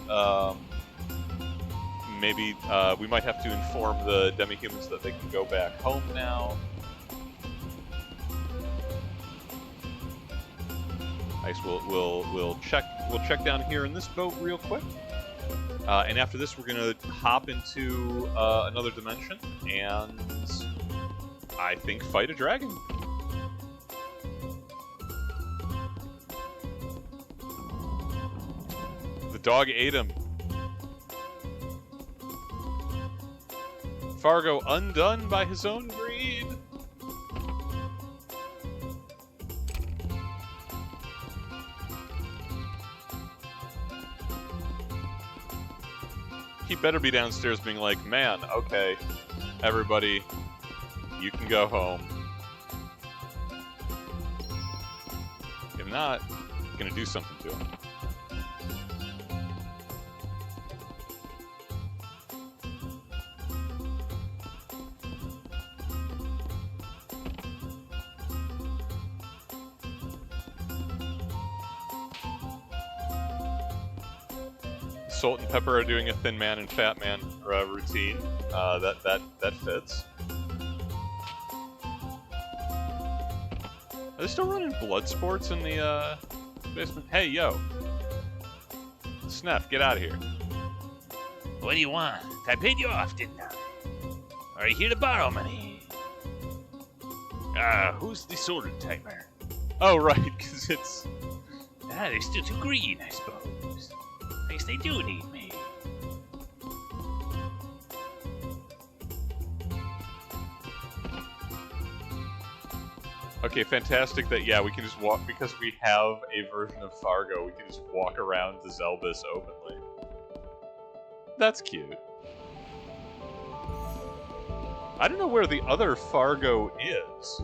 Maybe we might have to inform the demi-humans that they can go back home now. Nice. We'll check down here in this boat real quick, and after this we're gonna hop into another dimension and I think fight a dragon. The dog ate him. Fargo undone by his own greed. He better be downstairs being like, man, okay, everybody, you can go home. If not, I'm gonna do something to him. Salt and Pepper are doing a Thin Man and Fat Man routine. That fits. Are they still running blood sports in the basement? Hey, yo, Sneff, get out of here. What do you want? I paid you off, didn't I? Are you here to borrow money? Who's the solar timer? Oh, right, because it's... They're still too green, I suppose. I guess they do need me. Okay, fantastic that, yeah, we can just walk, because we have a version of Fargo, we can just walk around the Zelbus openly. That's cute. I don't know where the other Fargo is.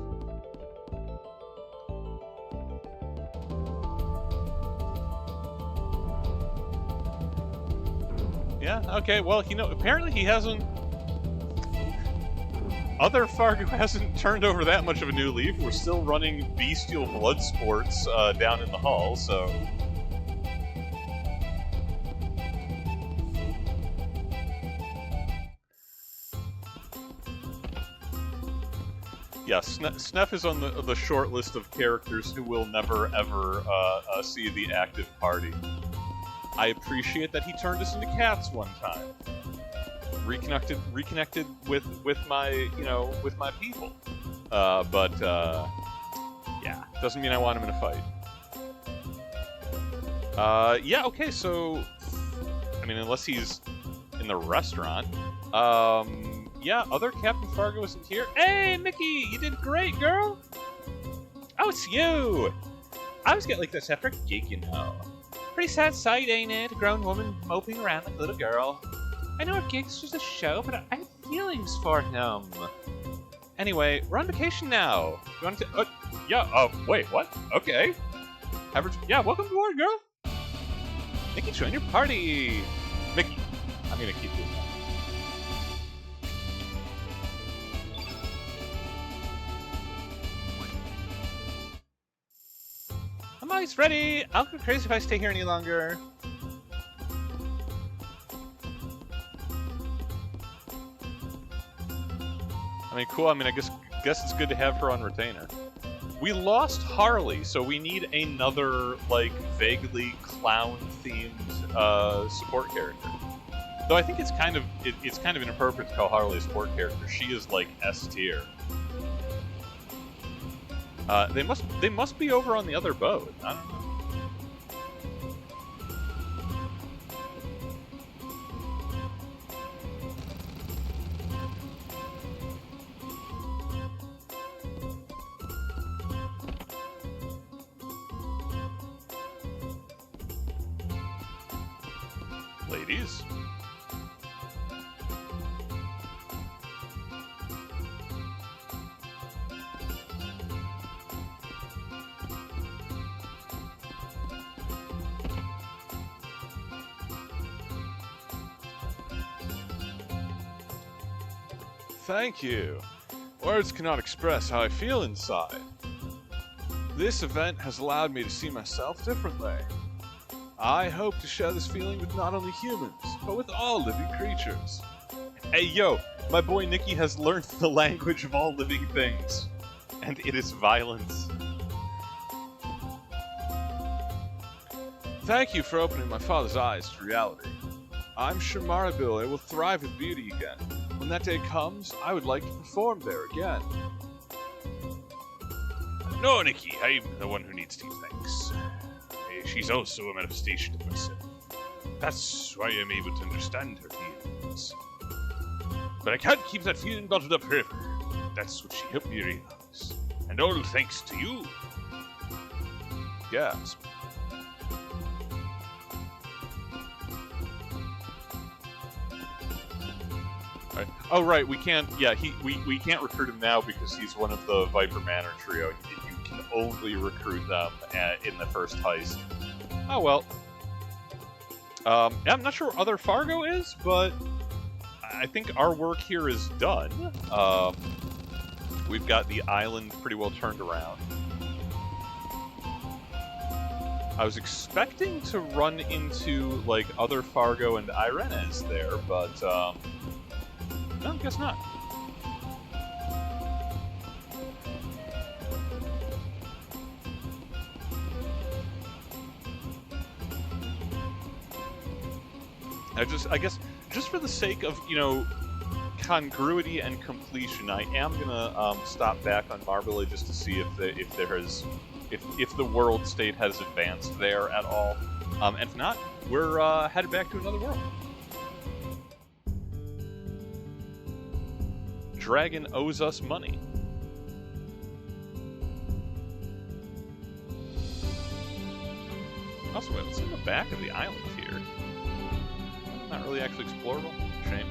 Yeah, okay, well, you know, apparently he hasn't... Other Fargo hasn't turned over that much of a new leaf. We're still running bestial blood sports down in the hall, so... Yeah, Sneff is on the short list of characters who will never, ever see the active party. I appreciate that he turned us into cats one time. Reconnected with my, you know, with my people. But yeah, doesn't mean I want him in a fight. Yeah, okay, so, I mean, unless he's in the restaurant. Yeah, other Captain Fargo isn't here. Hey, Mickey, you did great, girl. Oh, it's you. I always get like this after a gig, you know. Pretty sad sight, ain't it? A grown woman moping around like a little girl. I know our gig's just a show, but I have feelings for him. Anyway, we're on vacation now. You want to? Yeah. Wait, what? Okay. Yeah, welcome aboard, girl. Mickey, join your party. Mickey, I'm gonna keep doing that. I'm always ready. I'll go crazy if I stay here any longer. I mean, cool. I mean, I guess it's good to have her on retainer. We lost Harley, so we need another, like, vaguely clown-themed support character. Though I think it's kind of inappropriate to call Harley a support character. She is like S tier. They must be over on the other boat. I don't know. Ladies. Thank you. Words cannot express how I feel inside. This event has allowed me to see myself differently. I hope to share this feeling with not only humans, but with all living creatures. Hey, yo, my boy Niki has learned the language of all living things, and it is violence. Thank you for opening my father's eyes to reality. I'm sure Maribel will thrive with beauty again. When that day comes, I would like to perform there again. No, Niki, I'm the one who needs to thanks. She's also a manifestation of myself. That's why I'm able to understand her feelings. But I can't keep that feeling bottled up forever. That's what she helped me realize. And all thanks to you. Gasp. Right. Oh, right, we can't, yeah, we can't recruit him now because he's one of the Viper Manor trio. You can only recruit them in the first heist. Oh, well. Yeah, I'm not sure where other Fargo is, but I think our work here is done. We've got the island pretty well turned around. I was expecting to run into, like, other Fargo and Irenes there, but, no, I guess not. I guess, just for the sake of, you know, congruity and completion, I am gonna stop back on Marbella just to see if the world state has advanced there at all. And if not, we're headed back to another world. Dragon owes us money. Also, wait, what's in the back of the island here? Not really actually explorable. Shame.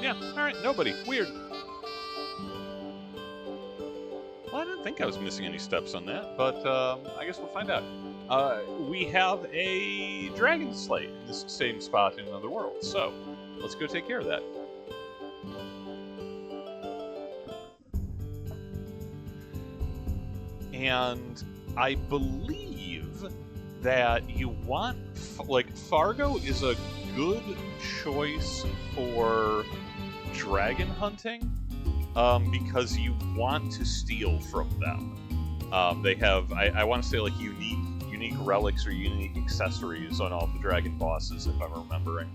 Yeah, alright, nobody. Weird. Well, I didn't think I was missing any steps on that, but I guess we'll find out. We have a dragon slate in this same spot in another world, so let's go take care of that. And I believe that you want, like, Fargo is a good choice for dragon hunting, because you want to steal from them. They have, I want to say, like, unique relics or unique accessories on all the dragon bosses, if I'm remembering.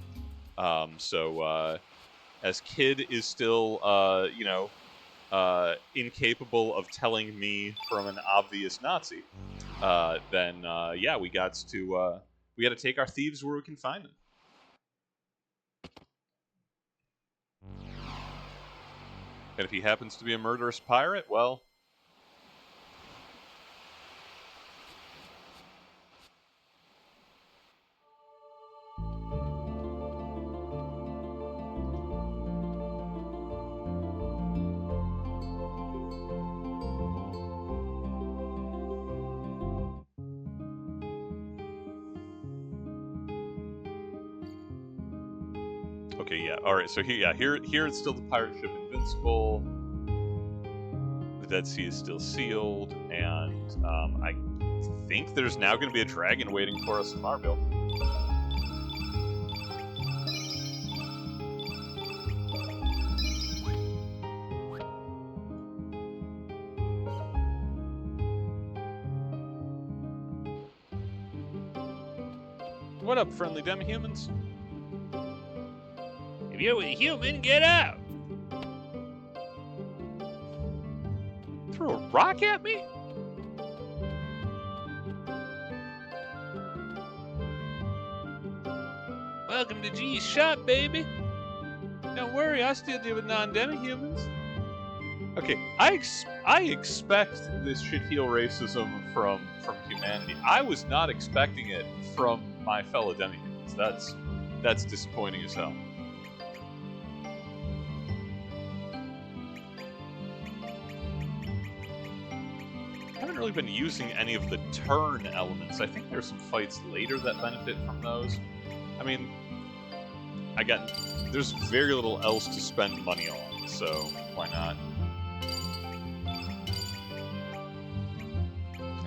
As Kid is still, you know, incapable of telling me from an obvious Nazi, then yeah, we got to take our thieves where we can find them. And if he happens to be a murderous pirate, well... Okay, yeah, alright, so here it's still the pirate ship Invincible. The Dead Sea is still sealed, and I think there's now going to be a dragon waiting for us in Marville. What up, friendly demi-humans? If you're a human, get out! Threw a rock at me? Welcome to G's shop, baby. Don't worry, I still deal with non-demi-humans. Okay, I expect this shit heel racism from humanity. I was not expecting it from my fellow demihumans. That's disappointing as hell. I haven't really been using any of the turn elements. I think there's some fights later that benefit from those. I mean, again, there's very little else to spend money on, so why not?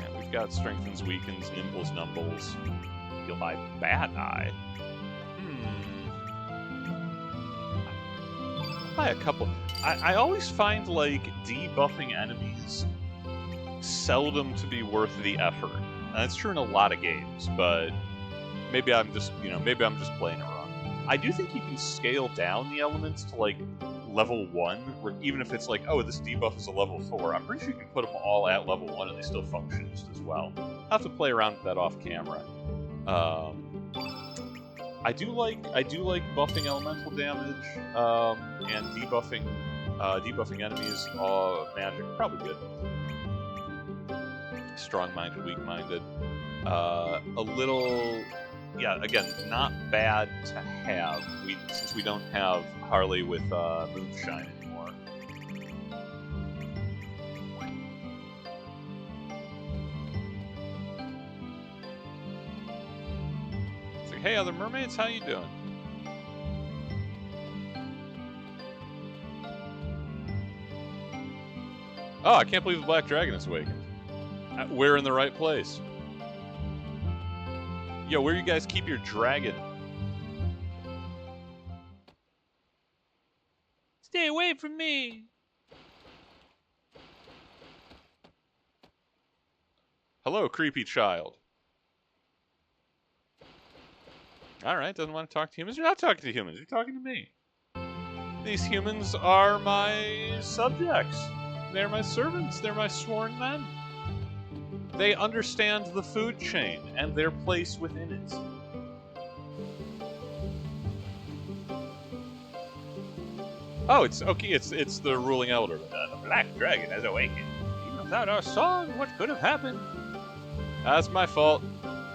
And we've got Strengthens, Weakens, Nimbles, Numbles. Heal by Bad Eye. I'll buy a couple. I always find, like, debuffing enemies seldom to be worth the effort. And that's true in a lot of games, but maybe I'm just, maybe I'm just playing it wrong. I do think you can scale down the elements to, like, level 1, where even if it's like, oh, this debuff is a level 4, I'm pretty sure you can put them all at level 1 and they still function just as well. I'll have to play around with that off camera. I do like buffing elemental damage, and debuffing enemies. Magic, probably good. Strong-minded, weak-minded. A little, yeah, again, not bad to have. Since we don't have Harley with Moonshine anymore. It's like, hey, other mermaids, how you doing? Oh, I can't believe the Black Dragon is awakened. We're in the right place. Yo, where you guys keep your dragon? Stay away from me! Hello, creepy child. Alright, doesn't want to talk to humans. You're not talking to humans, you're talking to me. These humans are my subjects. They're my servants, they're my sworn men. They understand the food chain and their place within it. Oh, it's okay. It's the ruling elder. The Black Dragon has awakened. Even without our song, what could have happened? That's my fault.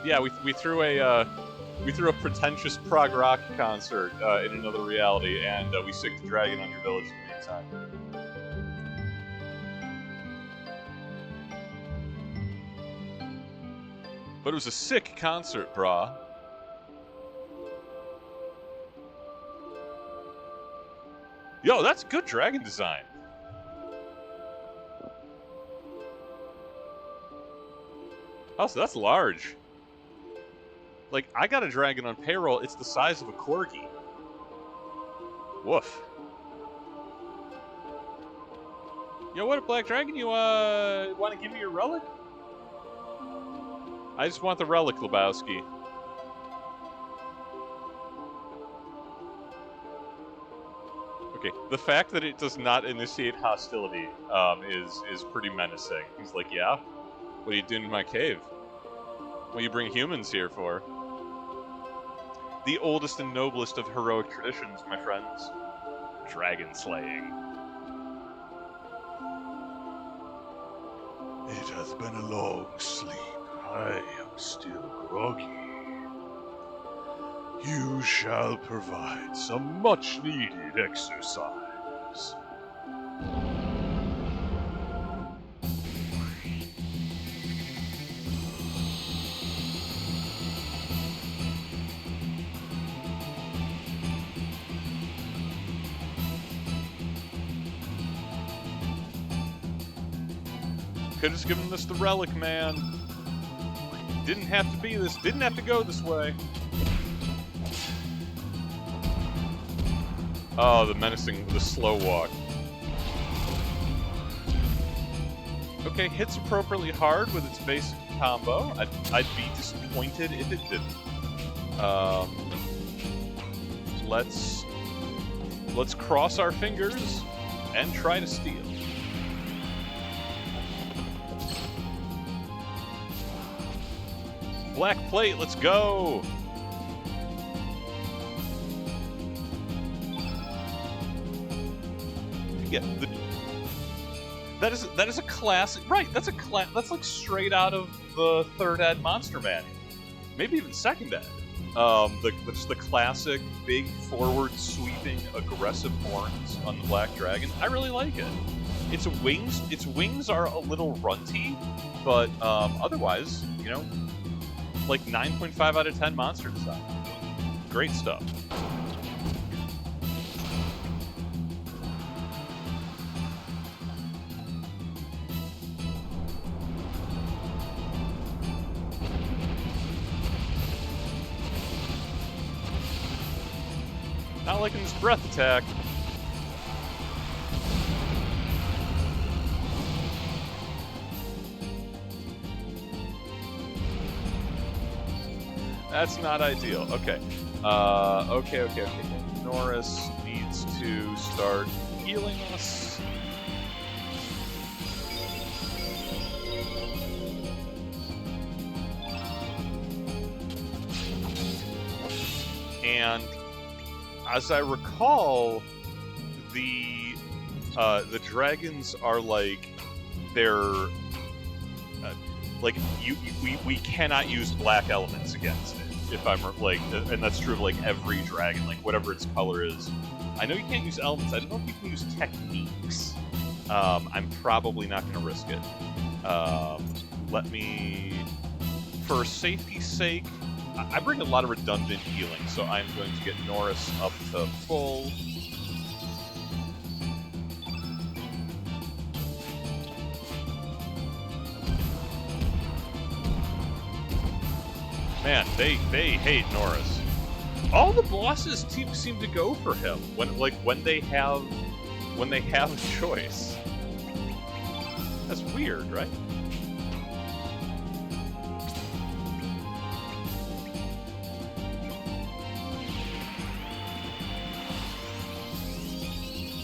Yeah, we threw a pretentious prog rock concert in another reality, and we sicked the dragon on your village in the meantime. But it was a sick concert, brah. Yo, that's good dragon design. Oh, so that's large. Like, I got a dragon on payroll, it's the size of a corgi. Woof. Yo, what a Black Dragon, you, want to give me your relic? I just want the relic, Lebowski. Okay, the fact that it does not initiate hostility is pretty menacing. He's like, yeah? What are you doing in my cave? What do you bring humans here for? The oldest and noblest of heroic traditions, my friends. Dragon slaying. It has been a long sleep. I am still groggy. You shall provide some much-needed exercise. Could have just given us the relic, man. Didn't have to be this. Didn't have to go this way. Oh, the menacing, the slow walk. Okay, hits appropriately hard with its basic combo. I'd be disappointed if it didn't. Let's cross our fingers and try to steal. Black plate, let's go! Yeah, that is a classic. Right, that's like straight out of the third ed Monster Manual. Maybe even second ed. Just the classic big forward sweeping aggressive horns on the black dragon. I really like it. Its wings are a little runty, but otherwise, you know, like 9.5 out of 10 monster design. Great stuff. Not liking this breath attack. That's not ideal. Okay. Okay. Norris needs to start healing us. And as I recall, the dragons are like they're like we cannot use black elements against it. If I'm like, and that's true of like every dragon, like whatever its color is. I know you can't use elements. I don't know if you can use techniques. I'm probably not going to risk it. Let me, for safety's sake, I bring a lot of redundant healing, so I'm going to get Norris up to full. Man, they hate Norris. All the bosses seem to go for him when they have a choice. That's weird, right?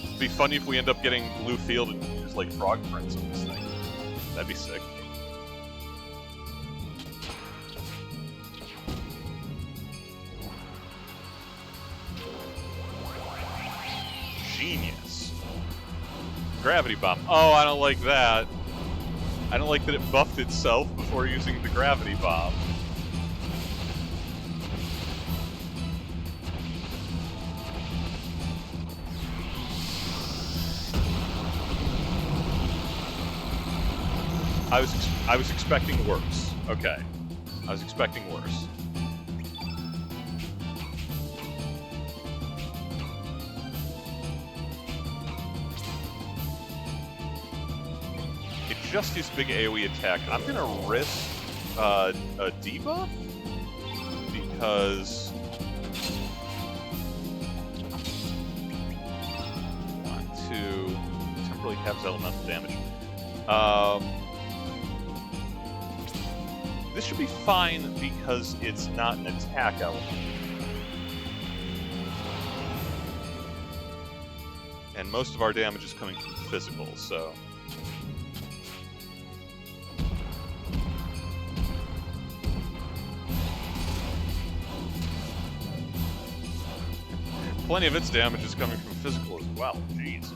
It'd be funny if we end up getting blue field and use like frog prints on this thing. That'd be sick. Genius. Gravity bomb. Oh, I don't like that. I don't like that it buffed itself before using the gravity bomb. I was expecting worse. Okay. I was expecting worse. It just used big AoE attack. I'm gonna risk a debuff because temporarily caps elemental damage. This should be fine because it's not an attack element. And most of our damage is coming from physical, so... Plenty of its damage is coming from physical as well, jeez.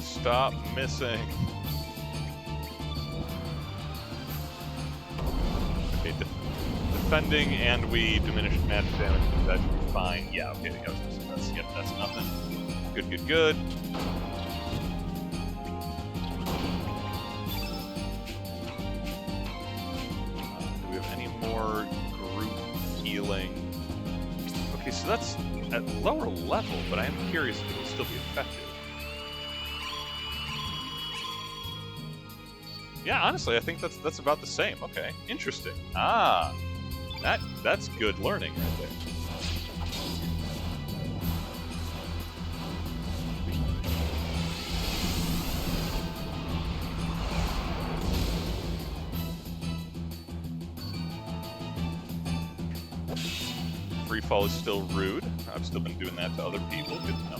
Stop missing. Okay, defending and we diminished magic damage. That should be fine. Yeah, okay, that's nothing. Good. Do we have any more group healing? Okay, so that's at lower level, but I am curious if it will still be effective. Yeah, honestly, I think that's about the same. Okay, interesting. Ah, that's good learning right there. Free fall is still rude. I've still been doing that to other people. Good to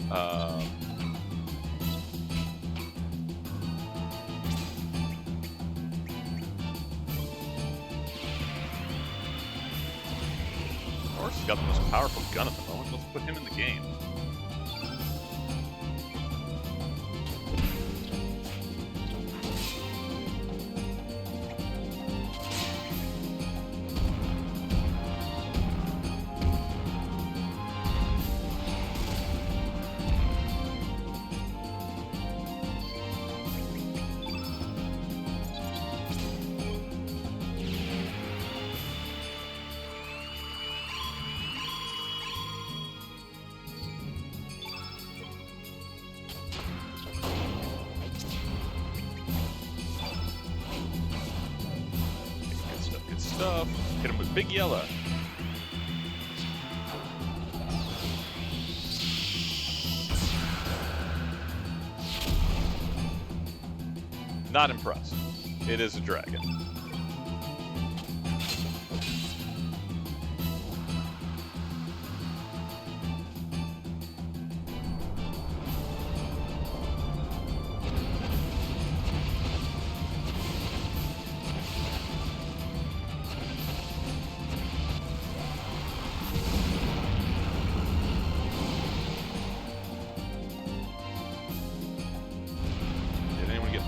know. Norse has got the most powerful gun at the moment. Let's put him in the game. Good stuff. Hit him with Big Yellow. Not impressed. It is a dragon.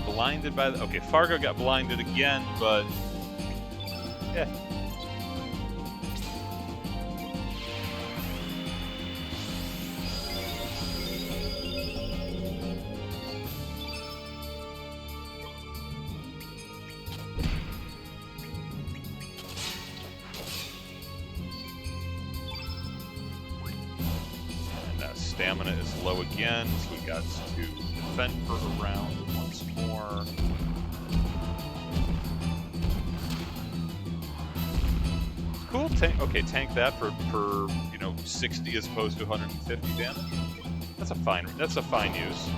Blinded by the... Okay, Fargo got blinded again, but... Yeah. And stamina is low again, so we got to defend for a round once more. Cool. Tank that for 60 as opposed to 150 damage. That's a fine use.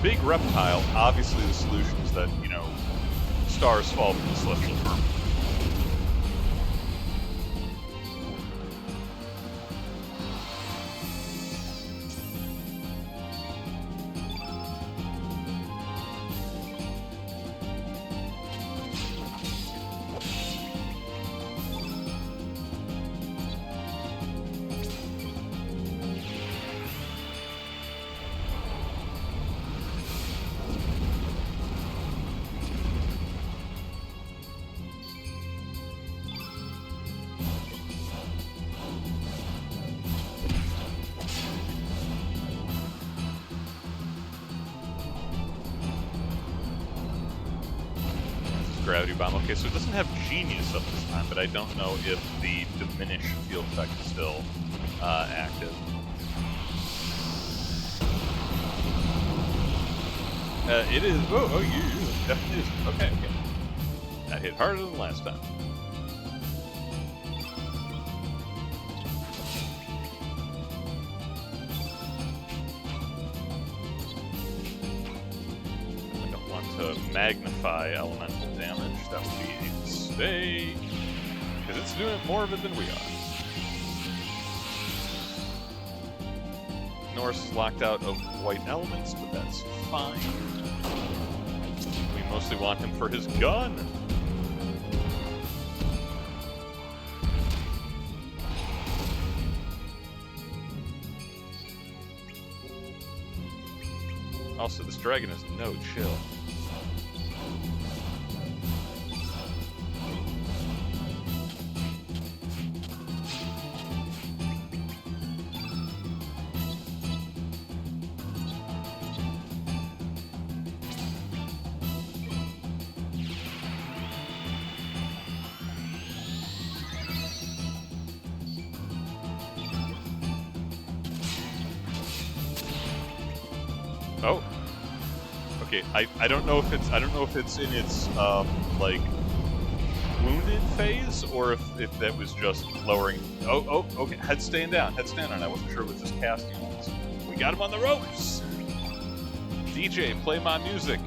Big reptile, obviously the solution is that, stars fall from the celestial firmament. Gravity bomb. Okay, so it doesn't have Genius up this time, but I don't know if the Diminish field effect is still active. It is. Oh, you definitely is. Okay. That hit harder than last time. I don't want to magnify elemental damage. That would be a mistake. Because it's doing more of it than we are. Norse is locked out of white elements, but that's fine. We mostly want him for his gun. Also, this dragon is no chill. Oh. Okay, I don't know if it's in its like wounded phase or if that was just lowering. Oh, okay. Head stand down. I wasn't sure it was just casting ones. We got him on the ropes. DJ, play my music.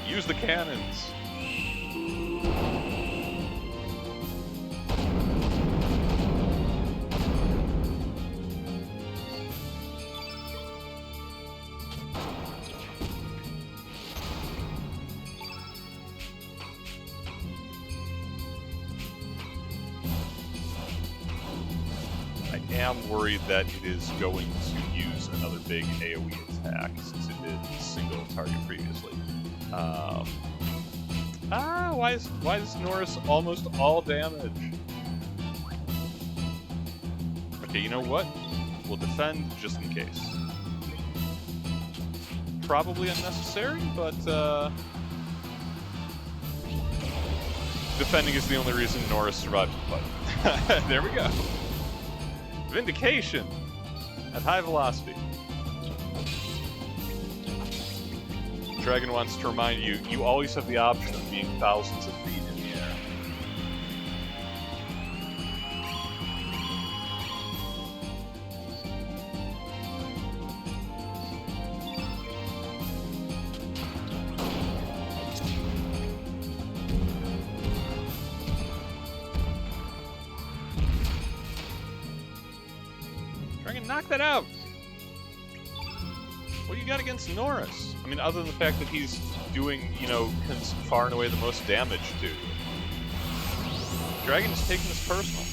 Use the cannons. am worried that it is going to use another big AoE attack since it did single target previously. Why is Norris almost all damage? Okay, you know what? We'll defend just in case. Probably unnecessary, but defending is the only reason Norris survived the fight. There we go. Vindication at high velocity. Dragon wants to remind you, you always have the option of being thousands of feet in the air. Dragon, knock that out! What do you got against Norris? I mean, other than the fact that he's doing, you know, far and away the most damage to you. Dragon's taking this personal.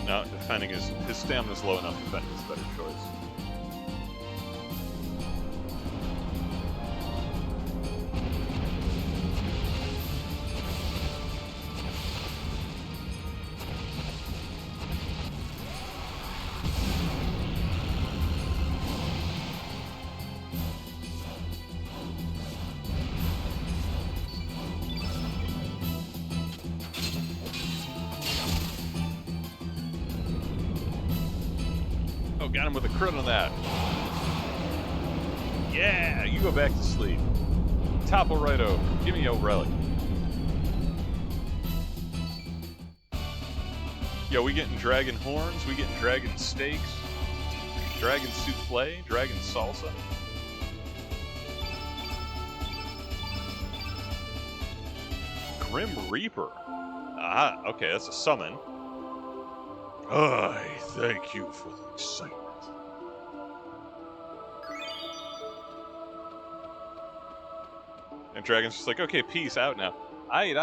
No, defending his stamina's low enough. Defending is a better choice. Got him with a crit on that. Yeah, you go back to sleep. Topple right over. Give me your relic. Yo, we getting dragon horns, we getting dragon steaks, dragon souffle, dragon salsa. Grim Reaper. Ah, okay, that's a summon. I thank you for the excitement. And Dragon's just like, okay, peace out now. Aight.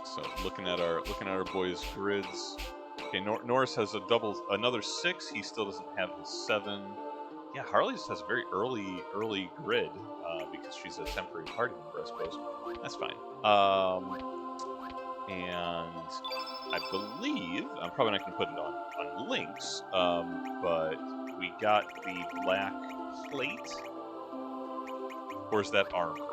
So looking at our boys' grids. Okay, Norris has another 6. He still doesn't have his 7. Yeah, Harley just has a very early grid because she's a temporary party member, I suppose. That's fine. And I believe I'm probably not going to put it on links, but we got the black plate, or is that armor?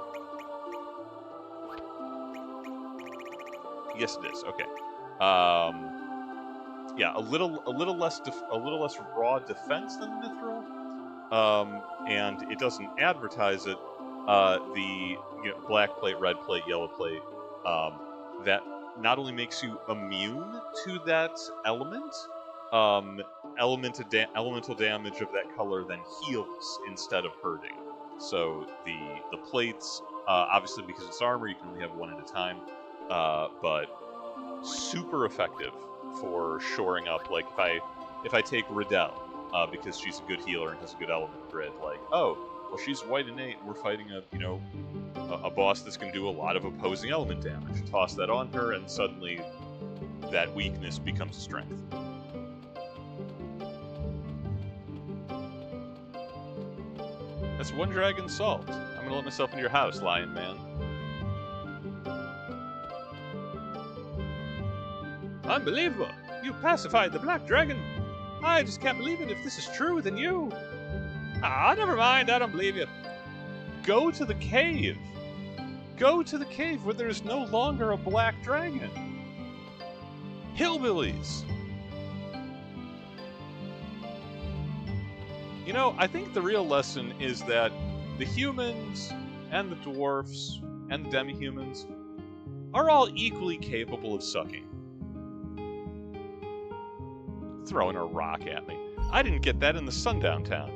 Yes, it is. Okay. Yeah, a little less raw defense than Mithril, and it doesn't advertise it. The black plate, red plate, yellow plate, that not only makes you immune to that element, elemental damage of that color then heals instead of hurting. So the plates, obviously because it's armor, you can only have one at a time, but super effective for shoring up. Like if I take Riddell, because she's a good healer and has a good element grid, like, oh, well, she's white innate, and we're fighting a boss that's going to do a lot of opposing element damage. Toss that on her, and suddenly that weakness becomes a strength. That's one dragon salt. I'm going to let myself into your house, Lion Man. Unbelievable! You pacified the black dragon! I just can't believe it. If this is true, then you... Ah, never mind. I don't believe you. Go to the cave. Go to the cave where there's no longer a black dragon. Hillbillies. You know, I think the real lesson is that the humans and the dwarfs and the demi-humans are all equally capable of sucking. Throwing a rock at me. I didn't get that in the Sundown Town.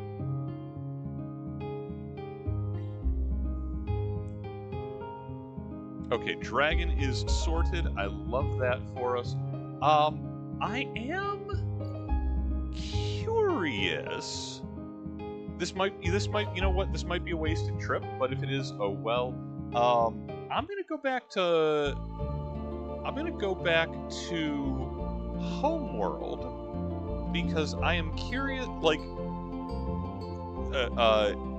Okay, dragon is sorted. I love that for us. I am curious. This might, you know what? This might be a wasted trip, but if it is, oh well. I'm gonna go back to Homeworld because I am curious. Like,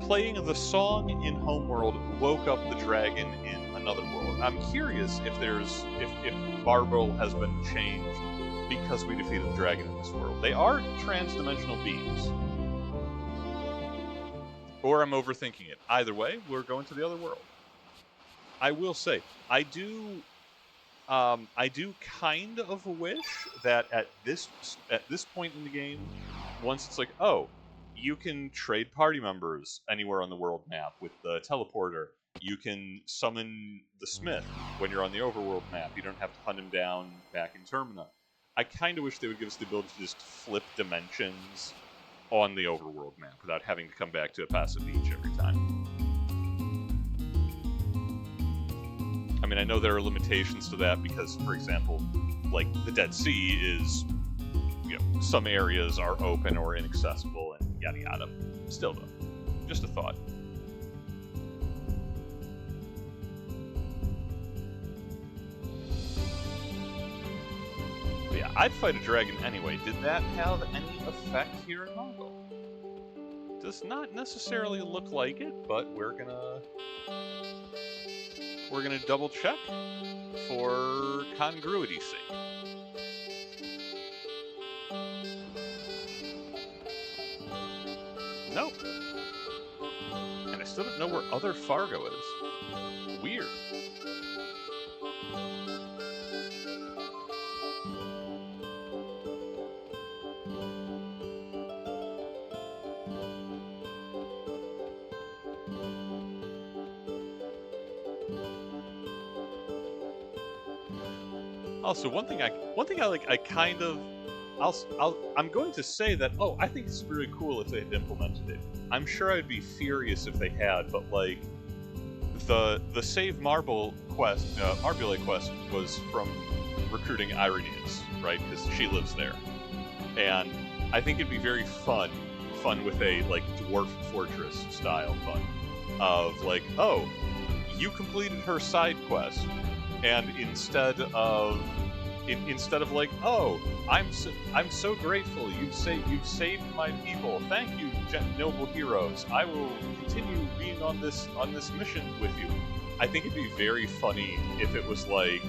playing the song in Homeworld woke up the dragon in another world. I'm curious if Marble has been changed because we defeated the dragon in this world. They are trans-dimensional beings. Or I'm overthinking it. Either way, we're going to the other world. I will say, I do kind of wish that at this point in the game, once it's like, oh, you can trade party members anywhere on the world map with the teleporter. You can summon the Smith when you're on the overworld map. You don't have to hunt him down back in Termina. I kind of wish they would give us the ability to just flip dimensions on the overworld map without having to come back to Apasa Beach every time. I mean, I know there are limitations to that because, for example, like the Dead Sea is, you know, some areas are open or inaccessible and yada yada. Still though, just a thought. But yeah, I'd fight a dragon anyway. Did that have any effect here in Mongol? Does not necessarily look like it, but we're gonna double check for congruity's sake. Nope. And I still don't know where other Fargo is. Weird. Also, one thing I like, I'm going to say that, oh, I think it's really cool if they had implemented it. I'm sure I'd be furious if they had, but like, the Save Marble quest, Marbule quest was from recruiting Irenaeus, right? Because she lives there. And I think it'd be very fun with a, like, Dwarf Fortress style fun. Of, like, oh, you completed her side quest. And instead of like, oh, I'm so grateful you've saved my people. Thank you, noble heroes. I will continue being on this mission with you. I think it'd be very funny if it was like,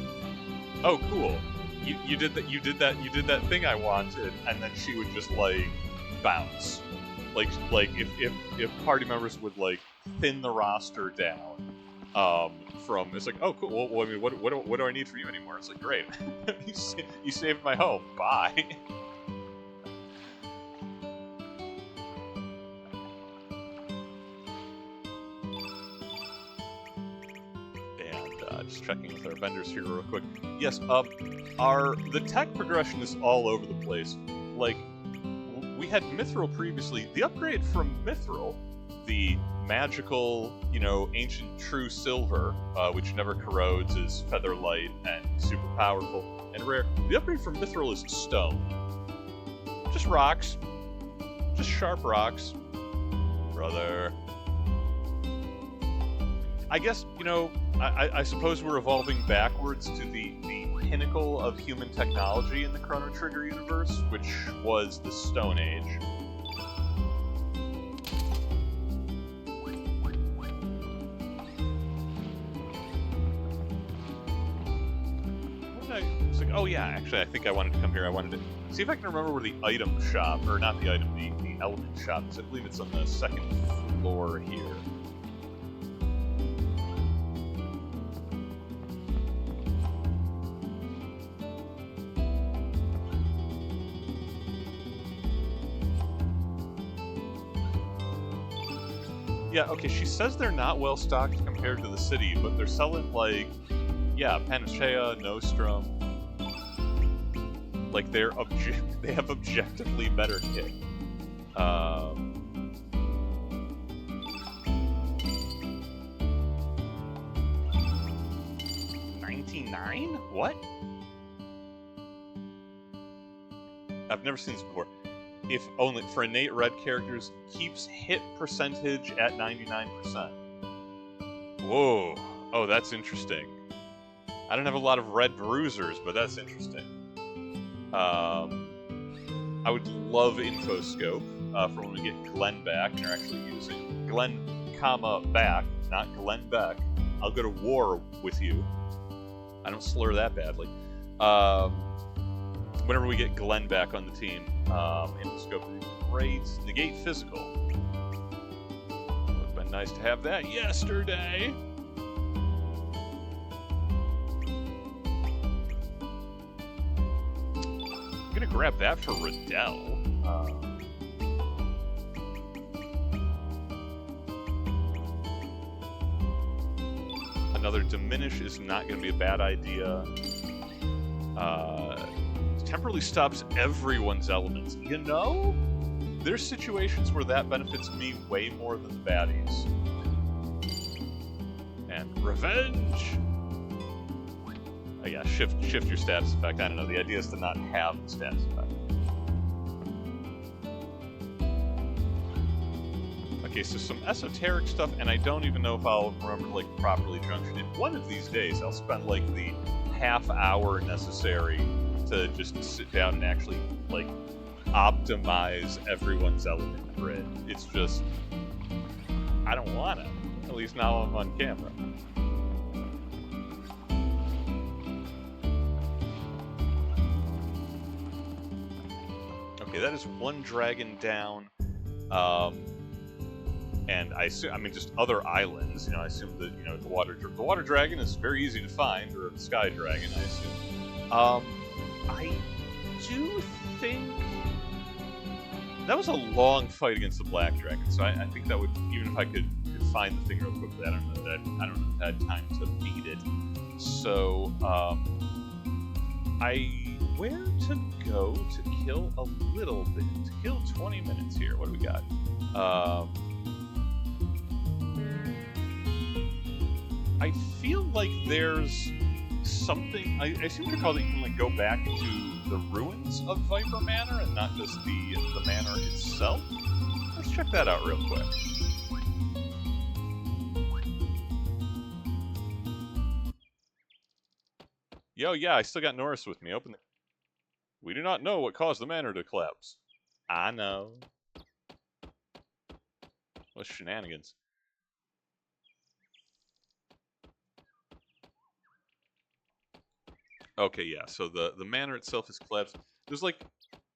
oh, cool, you did that thing I wanted, and then she would just like bounce, like if party members would like thin the roster down. From it's like, oh cool, well I mean, what do I need from you anymore? It's like, great, you saved my home, bye. And just checking with our vendors here real quick. Yes, the tech progression is all over the place. Like, we had Mithril previously. The upgrade from Mithril, the magical, ancient true silver, which never corrodes, is feather light and super powerful and rare. The upgrade from Mithril is stone. Just rocks. Just sharp rocks. Brother. I guess, I suppose we're evolving backwards to the pinnacle of human technology in the Chrono Trigger universe, which was the Stone Age. Oh yeah, actually I think I wanted to come here. I wanted to see if I can remember where the item shop, or not the item, the element shop is. I believe it's on the second floor here. Yeah, okay, she says they're not well stocked compared to the city, but they're selling, like, yeah, Panacea, Nostrum. Like, they have objectively better kit. 99? What? I've never seen this before. If only for innate red characters, keeps hit percentage at 99%. Whoa. Oh, that's interesting. I don't have a lot of red bruisers, but that's interesting. I would love Infoscope for when we get Glenn back, and they're actually using Glenn, back, not Glenn Beck. I'll go to war with you. I don't slur that badly. Whenever we get Glenn back on the team, Infoscope would be great. Negate Physical. Would have been nice to have that yesterday. I'm gonna grab that for Riddell. Another Diminish is not gonna be a bad idea. Temporarily stops everyone's elements. You know? There's situations where that benefits me way more than the baddies. And Revenge! Oh yeah, shift your status effect. I don't know, the idea is to not have the status effect. Okay, so some esoteric stuff, and I don't even know if I'll remember to, like, properly junction it. One of these days, I'll spend, like, the half hour necessary to just sit down and actually, like, optimize everyone's element grid. It's just, I don't wanna. At least now I'm on camera. Okay, that is one dragon down. And I assume, I mean, just other islands. You know, I assume that, you know, the water dragon is very easy to find, or the sky dragon, I assume. I do think that was a long fight against the black dragon, so I think that would, even if I could find the thing real quickly, I don't know if I had time to beat it. So, where to go to kill a little bit? To kill 20 minutes here. What do we got? I feel like there's something. I seem to recall that you can, like, go back to the ruins of Viper Manor and not just the manor itself. Let's check that out real quick. Yo, yeah, I still got Norris with me. Open the... We do not know what caused the manor to collapse. I know. What shenanigans. Okay, yeah, so the manor itself is collapsed. There's, like,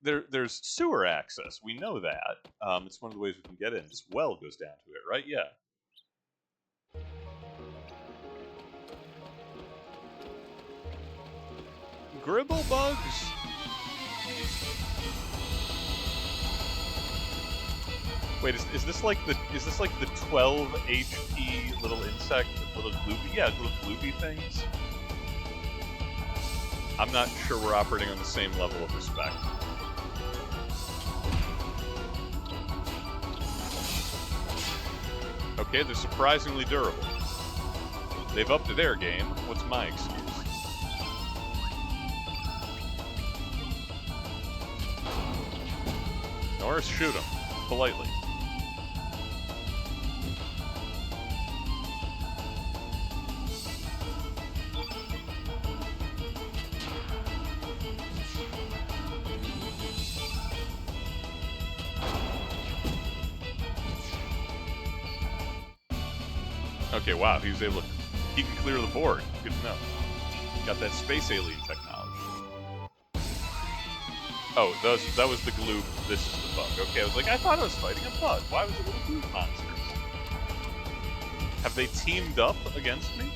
there's sewer access. We know that. It's one of the ways we can get in. This well goes down to it, right? Yeah. Gribble bugs. Wait, is this like the 12 HP little insect, little gloopy things? I'm not sure we're operating on the same level of respect. Okay, they're surprisingly durable. They've upped their game. What's my excuse? Norris, shoot him. Politely. Okay, wow, he was able to... He can clear the board. Good to know. Got that space alien technology. Oh, that was the gloop, this is the bug. Okay, I was like, I thought I was fighting a bug. Why was it little gloop monsters? Have they teamed up against me?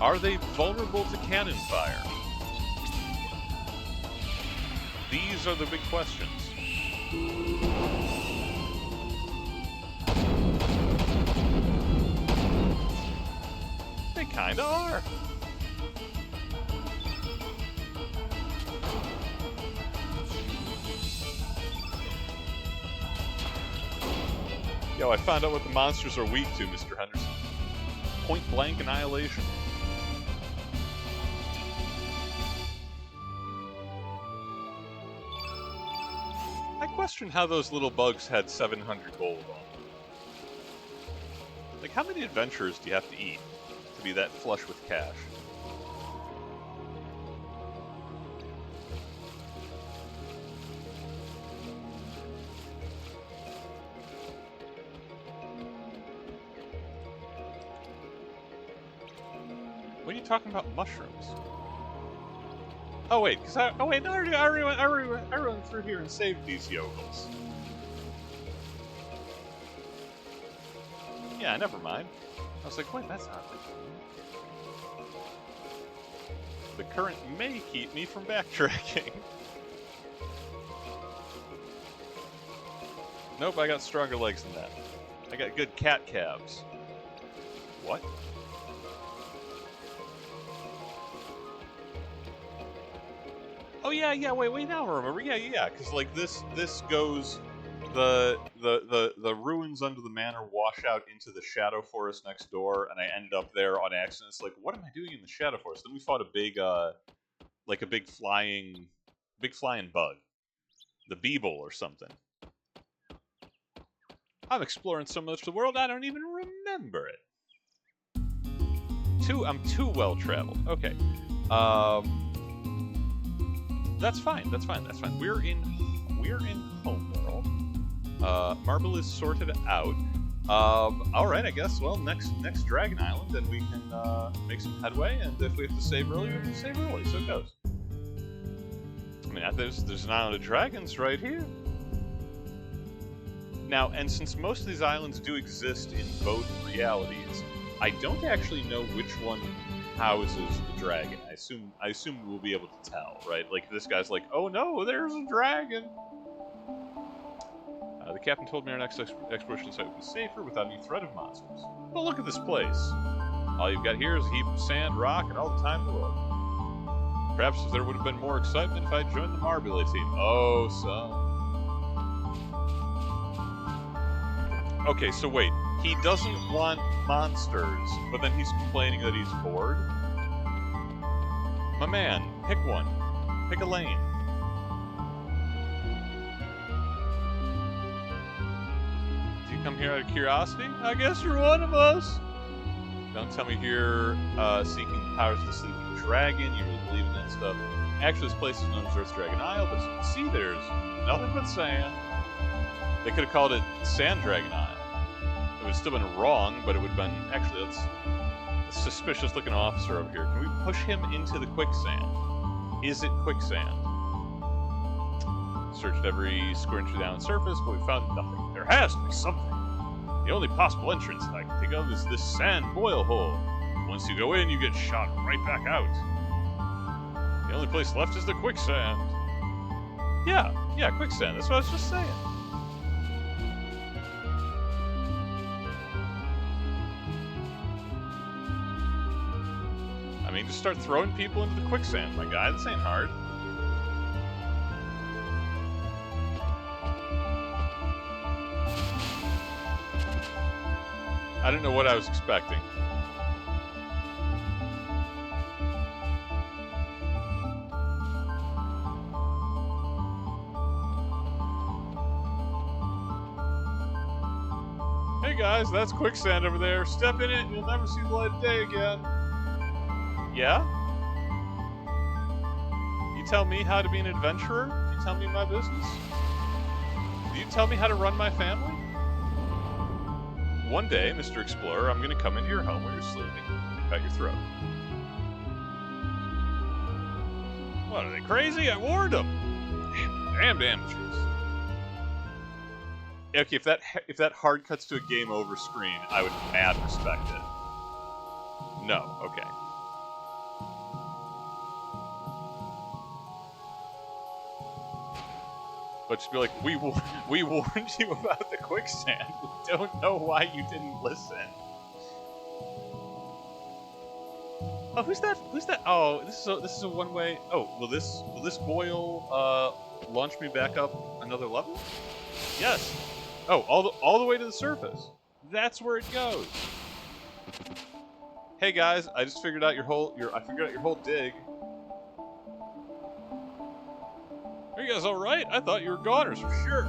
Are they vulnerable to cannon fire? These are the big questions. They kinda are. Yo, I found out what the monsters are weak to, Mr. Henderson. Point-blank annihilation. I question how those little bugs had 700 gold on them. Like, how many adventurers do you have to eat to be that flush with cash? What are you talking about, mushrooms? Oh wait, because I went through here and saved these yokels. Yeah, never mind. I was like, wait, that's not right. The current may keep me from backtracking. Nope, I got stronger legs than that. I got good cat calves. What? Oh yeah, wait, now I remember. Yeah, because like this goes, the ruins under the manor wash out into the shadow forest next door, and I ended up there on accident. It's like, what am I doing in the shadow forest? Then we fought a big, like a big flying bug, the Beeble or something. I'm exploring so much of the world I don't even remember it. I'm too well traveled. Okay. That's fine. We're in Homeworld. Marble is sorted out. All right, I guess. Well, next Dragon Island, and we can make some headway. And if we have to save early, we have to save early. So it goes. I mean, there's an island of dragons right here. Now, and since most of these islands do exist in both realities, I don't actually know which one houses the dragon. I assume we'll be able to tell, right? Like, this guy's like, oh no, there's a dragon! The captain told me our next exploration site would be safer without any threat of monsters. Well, look at this place. All you've got here is a heap of sand, rock, and all the time in the world. Perhaps there would have been more excitement if I joined the Marbule team. Oh, son. Okay, so wait. He doesn't want monsters, but then he's complaining that he's bored? My man, pick one. Pick a lane. Do you come here out of curiosity? I guess you're one of us. Don't tell me you're seeking powers of the sleeping dragon. You really believe in that stuff. Actually, this place is known as Earth's Dragon Isle, but as you can see, there's nothing but sand. They could have called it Sand Dragon Isle. It would have still been wrong, but it would have been... Actually, that's a suspicious-looking officer over here. Can we push him into the quicksand? Is it quicksand? Searched every square inch of the island surface, but we found nothing. There has to be something. The only possible entrance I can think of is this sand boil hole. Once you go in, you get shot right back out. The only place left is the quicksand. Yeah, quicksand. That's what I was just saying. I mean, just start throwing people into the quicksand, my guy. This ain't hard. I didn't know what I was expecting. Hey guys, that's quicksand over there. Step in it and you'll never see the light of day again. Yeah? You tell me how to be an adventurer? You tell me my business? Do you tell me how to run my family? One day, Mr. Explorer, I'm gonna come into your home where you're sleeping, cut your throat. What, are they crazy? I warned them! Damned amateurs. Okay, if that hard cuts to a game over screen, I would mad respect it. No, okay. But just be like, we warned you about the quicksand. We don't know why you didn't listen. Oh, who's that? Who's that? Oh, this is a one-way. Oh, will this boil launch me back up another level? Yes. Oh, all the way to the surface. That's where it goes. Hey guys, I just figured out your whole dig. Are you guys all right? I thought you were goners for sure.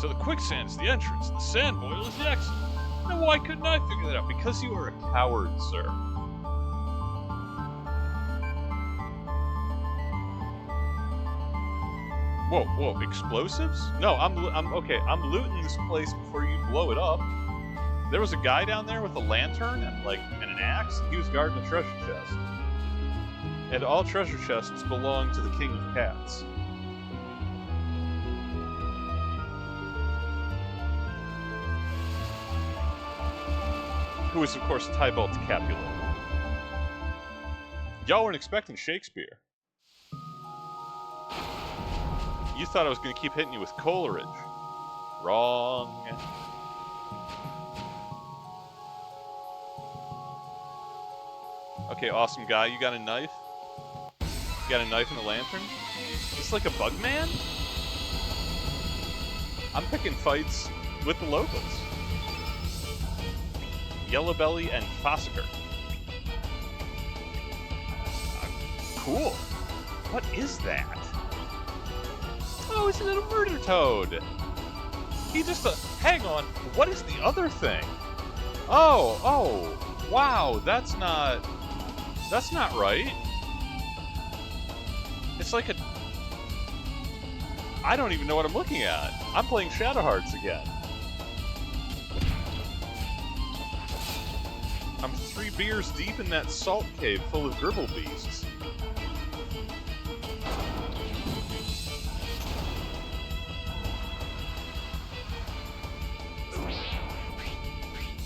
So the quicksand's the entrance, the sand boil is the exit. Now why couldn't I figure that out? Because you are a coward, sir. Whoa, explosives? No, I'm okay. I'm looting this place before you blow it up. There was a guy down there with a lantern and an axe. He was guarding a treasure chest. And all treasure chests belong to the King of Cats. Who is, of course, Tybalt Capulet. Y'all weren't expecting Shakespeare. You thought I was going to keep hitting you with Coleridge. Wrong. Okay, awesome guy. You got a knife? You got a knife and a lantern? It's like a bug man? I'm picking fights with the locals. Yellowbelly and Fossicker. Cool. What is that? Oh, it's a little murder toad. He just... hang on. What is the other thing? Oh. Wow, that's not right. It's like a... I don't even know what I'm looking at. I'm playing Shadow Hearts again. I'm 3 beers deep in that salt cave full of gribble beasts.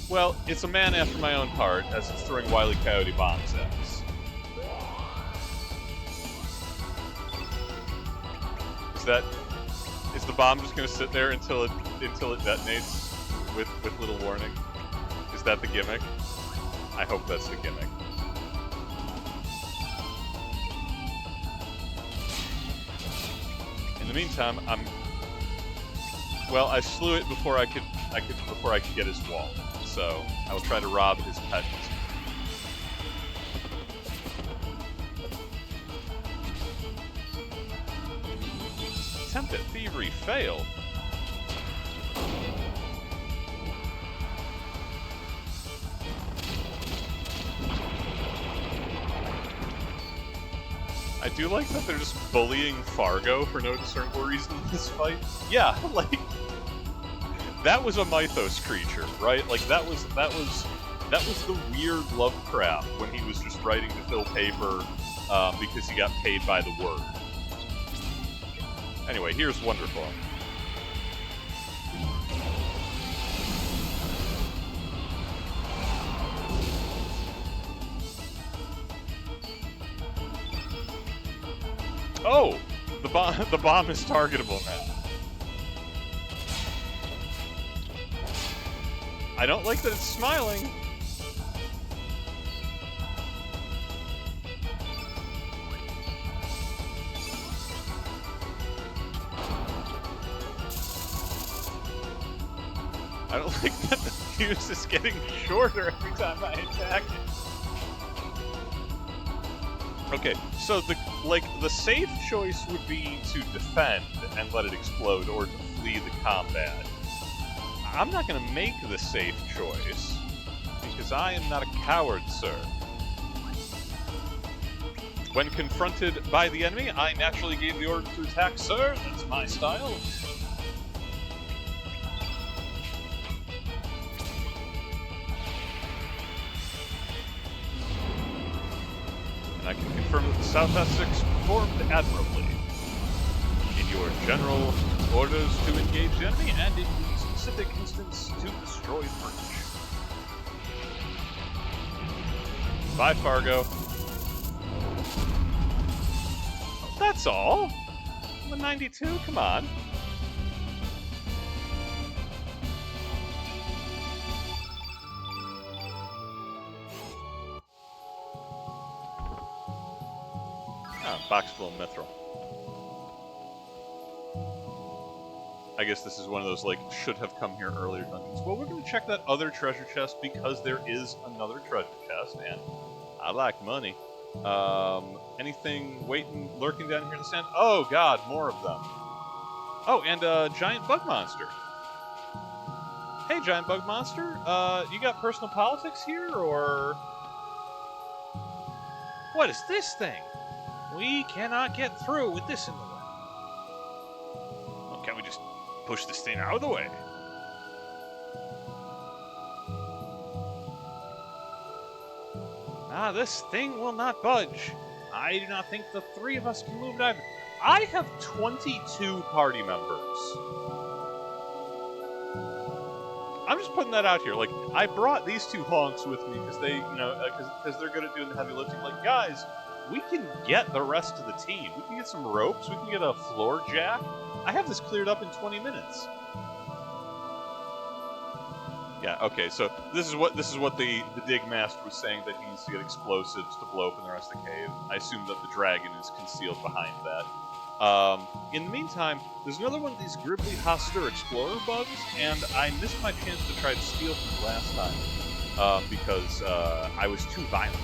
Well, it's a man after my own heart, as it's throwing Wile E. Coyote bombs at us. Is the bomb just gonna sit there until it detonates with little warning? Is that the gimmick? I hope that's the gimmick. In the meantime, I slew it before I could get his wallet. So I will try to rob his pet. Attempt at thievery failed. I do like that they're just bullying Fargo for no discernible reason in this fight. Yeah, like... that was a mythos creature, right? Like that was the weird Lovecraft when he was just writing to fill paper because he got paid by the word. Anyway, here's Wonderful. Oh, the bomb is targetable now. I don't like that it's smiling. I don't like that the fuse is getting shorter every time I attack it. Okay, so the safe choice would be to defend and let it explode, or to flee the combat. I'm not going to make the safe choice, because I am not a coward, sir. When confronted by the enemy, I naturally gave the order to attack, sir. That's my style. And I can confirm that the South Essex performed admirably. In your general orders to engage the enemy, and in the specific instance to destroy the bridge. Bye, Fargo. That's all. 192? Come on. Oh, box full of mithril. I guess this is one of those, like, should have come here earlier dungeons. Well, we're going to check that other treasure chest because there is another treasure chest, and I like money. Anything waiting, lurking down here in the sand? Oh, God, more of them. Oh, and a giant bug monster. Hey, giant bug monster, you got personal politics here, or... What is this thing? We cannot get through with this in the way. Well, can't we just push this thing out of the way? Ah, this thing will not budge. I do not think the three of us can move it either. I have 22 party members. I'm just putting that out here. Like, I brought these two honks with me because they, you know, because they're good at doing the heavy lifting. Like, guys, we can get the rest of the team. We can get some ropes. We can get a floor jack. I have this cleared up in 20 minutes. Yeah. Okay. So this is what the dig master was saying, that he needs to get explosives to blow open the rest of the cave. I assume that the dragon is concealed behind that. In the meantime, there's another one of these Gribbly Hoster Explorer bugs, and I missed my chance to try to steal from last time because I was too violent.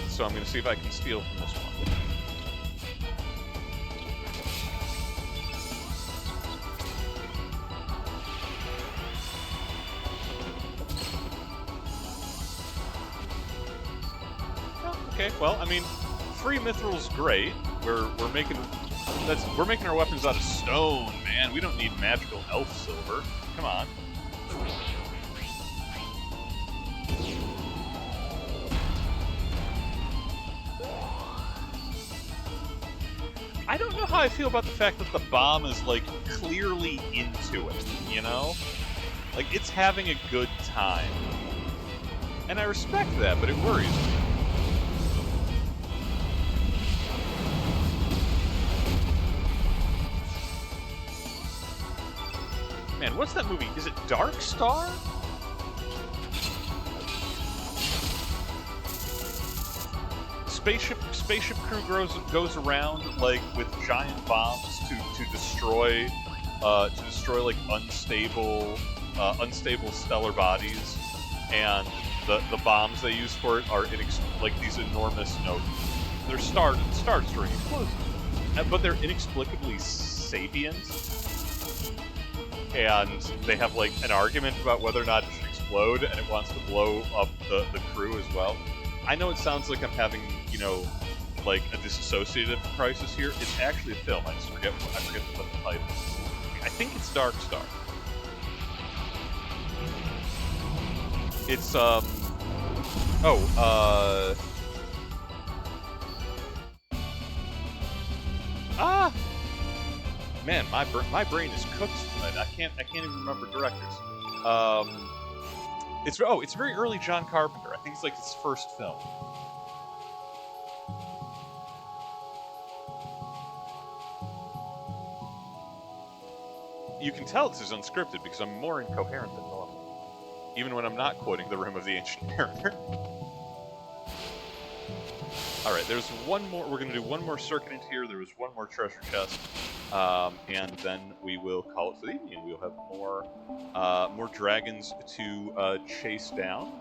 So I'm going to see if I can steal from this one. Okay, well, I mean, free mithril's great. We're making our weapons out of stone, man. We don't need magical elf silver. Come on. I don't know how I feel about the fact that the bomb is, like, clearly into it, you know? Like, it's having a good time. And I respect that, but it worries me. Man, what's that movie? Is it Dark Star? Spaceship crew goes around, like, with giant bombs to destroy like unstable stellar bodies, and the bombs they use for it are like these enormous, you know, they're star destroying explosives, but they're inexplicably sapient. And they have, like, an argument about whether or not it should explode, and it wants to blow up the crew as well. I know it sounds like I'm having, you know, like, a dissociative crisis here. It's actually a film. I forget what the title is. I think it's Dark Star. It's, Man, my brain is cooked tonight. I can't even remember directors. It's very early John Carpenter. I think it's like his first film. You can tell this is unscripted because I'm more incoherent than normal, even when I'm not quoting the Room of the Ancient Mariner. Alright, there's one more. We're going to do one more circuit into here. There was one more treasure chest. And then we will call it for the evening. We'll have more dragons to chase down.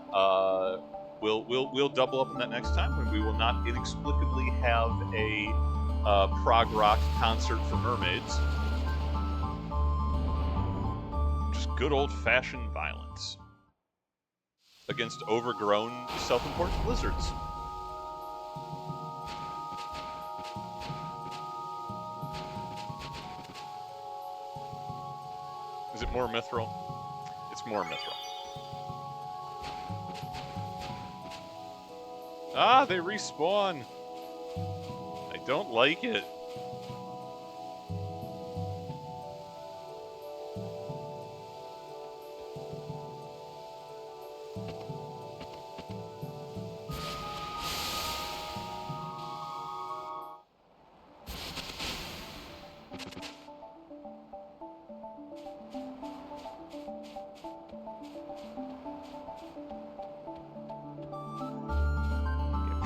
We'll double up on that next time, when we will not inexplicably have a prog rock concert for mermaids. Just good old-fashioned violence against overgrown, self-important lizards. Is it more mithril? It's more mithril. Ah, they respawn! I don't like it.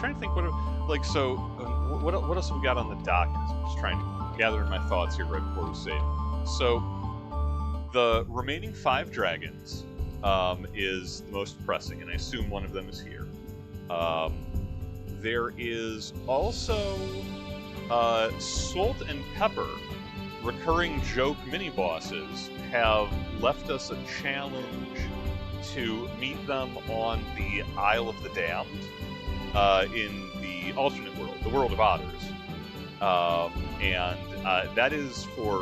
trying to think what else have we got on the docket? I'm just trying to gather my thoughts here right before we save. So the remaining 5 dragons is the most pressing, and I assume one of them is here. There is also Salt and Pepper, recurring joke mini-bosses, have left us a challenge to meet them on the Isle of the Damned in the alternate world, the World of Otters. And that is for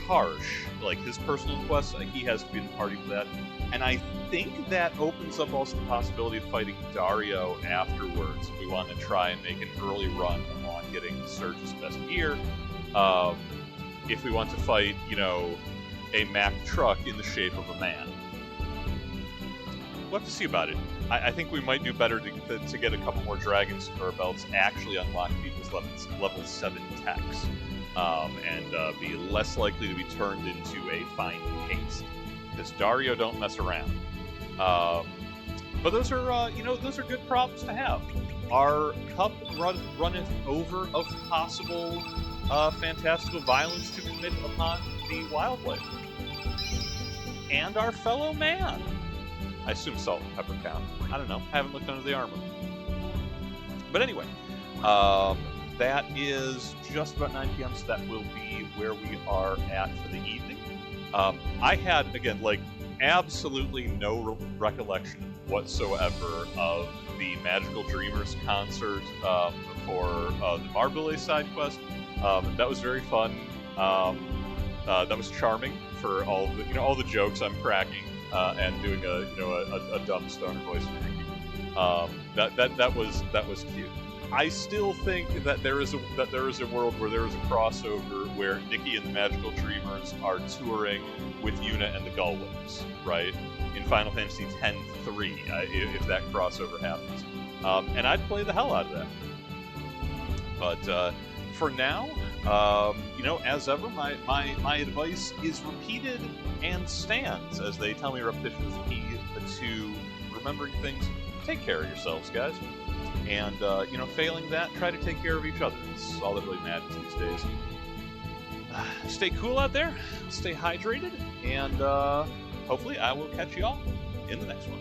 Karsh, like his personal quest. He has to be in the party for that. And I think that opens up also the possibility of fighting Dario afterwards if we want to try and make an early run on getting Surge's best gear. If we want to fight, a Mack truck in the shape of a man. We'll have to see about it. I think we might do better to get a couple more dragons under our belts, actually unlock people's level 7 techs, and be less likely to be turned into a fine paste. Because Dario don't mess around. But those are, those are good problems to have. Our cup runneth over of possible fantastical violence to commit upon the wildlife. And our fellow man. I assume Salt and Pepper count. I don't know. I haven't looked under the armor. But anyway, that is just about 9 p.m., so that will be where we are at for the evening. I had, again, absolutely no recollection whatsoever of the Magical Dreamers concert for the Marbule side quest. That was very fun. That was charming for all the jokes I'm cracking and doing a dumb stoner voice for Niki. That was cute. I still think that there is a world where there is a crossover where Niki and the Magical Dreamers are touring with Yuna and the Gullwings, right? In Final Fantasy X-3, if that crossover happens. And I'd play the hell out of that. But for now, as ever, my advice is repeated and stands, as they tell me repetition is the key to remembering things. Take care of yourselves, guys. And, failing that, try to take care of each other. That's all that really matters these days. Stay cool out there, stay hydrated, and hopefully I will catch you all in the next one.